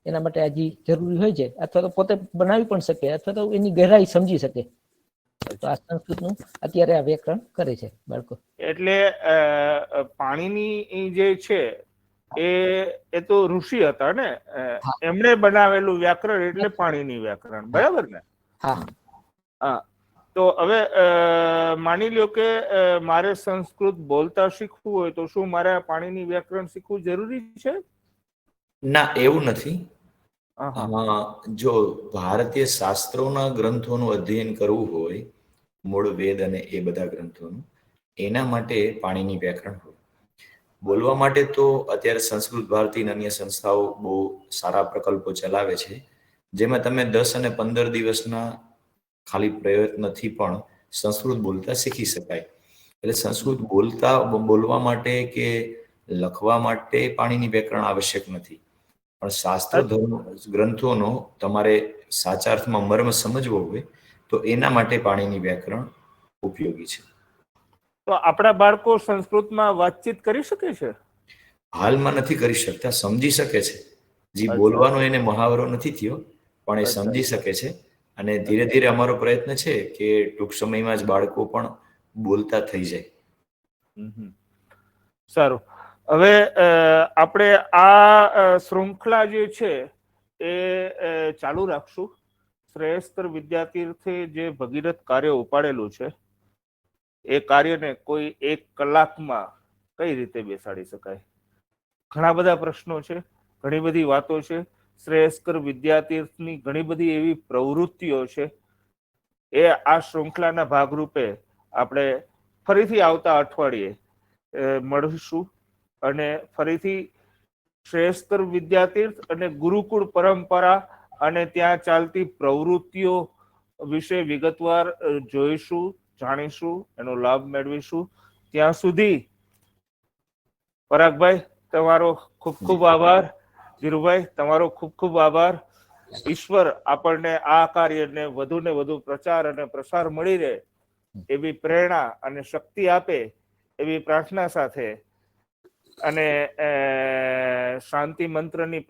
એના માટે હજી જરૂરી હોય છે, અથવા તો પોતે બનાવી પણ શકે અથવા તો એની ગહેરાઈ સમજી શકે. તો આ સંસ્કૃતનું અત્યારે આ વ્યાકરણ કરે છે બાળકો. એટલે પાણીની જે છે એ તો ઋષિ હતા ને, એમણે બનાવેલું વ્યાકરણ એટલે પાણીની વ્યાકરણ, બરાબર ને? હા. તો હવે માની લ્યો કે મારે સંસ્કૃત બોલતા શીખવું હોય તો શું મારે પાણીની વ્યાકરણ શીખવું જરૂરી છે? ના, એવું નથી. જો ભારતીય શાસ્ત્રોના ગ્રંથોનું અધ્યયન કરવું હોય, મૂળ વેદ અને એ બધા ગ્રંથોનું, એના માટે પાણીની વ્યાકરણ હોય. બોલવા માટે તો અત્યારે સંસ્કૃત ભારતી અને અન્ય સંસ્થાઓ બહુ સારા પ્રકલ્પો ચલાવે છે, જેમાં તમે 10 અને 15 દિવસના ખાલી પ્રયત્નથી પણ સંસ્કૃત બોલતા શીખી શકાય. એટલે સંસ્કૃત બોલવા માટે કે લખવા માટે પાણીની વ્યાકરણ આવશ્યક નથી. પણ શાસ્ત્ર ધર્મ ગ્રંથોનો તમારે સાચા અર્થમાં મર્મ સમજવો હોય તો એના માટે પાણીની વ્યાકરણ ઉપયોગી છે. તો આપણા બાળકો સંસ્કૃતમાં વાતચીત કરી શકે છે? હાલમાં નથી કરી શકતા, સમજી શકે છે. જે બોલવાનો એને મહાવરો નથી થયો પણ એ સમજી શકે છે. અને ધીરે ધીરે અમારો પ્રયત્ન છે કે ટૂંક સમયમાં જ બાળકો પણ બોલતા થઈ જાય. સારું. હવે આપણે આ શૃંખલા જે છે એ ચાલુ રાખશું. શ્રેયસ્તર વિદ્યાતીર્થે જે ભગીરથ કાર્ય ઉપાડેલું છે એ કાર્યને કોઈ 1 કલાકમાં કઈ રીતે બેસાડી શકાય? ઘણા બધા પ્રશ્નો છે, ઘણી બધી વાતો છે. શ્રેયસ્કર વિદ્યાતીર્થની ઘણી બધી એવી પ્રવૃત્તિઓ છે. એ આ શૃંખલાના ભાગરૂપે આપણે ફરીથી આવતા અઠવાડિયે મળીશું અને ફરીથી શ્રેયસ્કર વિદ્યાતીર્થ અને ગુરુકુળ પરંપરા અને ત્યાં ચાલતી પ્રવૃત્તિઓ વિશે વિગતવાર જોઈશું, જાણીશું, એનો લાભ મેળવીશું. ત્યાં સુધી પરાગભાઈ તમારો ખૂબ ખૂબ આભાર. ધીરુભાઈ તમારો ખૂબ ખૂબ આભાર. ઈશ્વર આપણને આ કાર્યને વધુ ને વધુ પ્રચાર અને પ્રસાર મળી રહે એવી પ્રેરણા અને શક્તિ આપે એવી પ્રાર્થના સાથે અને શાંતિ મંત્રની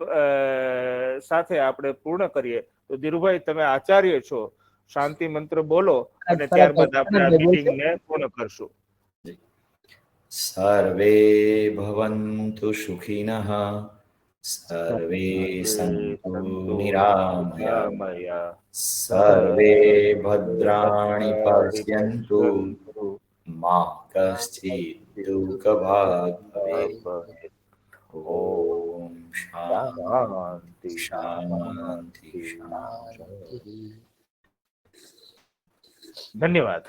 સાથે આપણે પૂર્ણ કરીએ. તો ધીરુભાઈ તમે આચાર્ય છો, શાંતિ મંત્ર બોલો અને ત્યારબાદ આપણે આ મીટિંગને પૂર્ણ કરશું. સર્વે ભવન્તુ સુખિનઃ, સર્વે સંતુ નિરામયા, સર્વે ભદ્રાણિ પશ્યન્તુ, મા કશ્ચિદ દુઃખભાગ ભવેत्. ઓમ શાંતિ શાંતિ શાંતિ. ધન્યવાદ.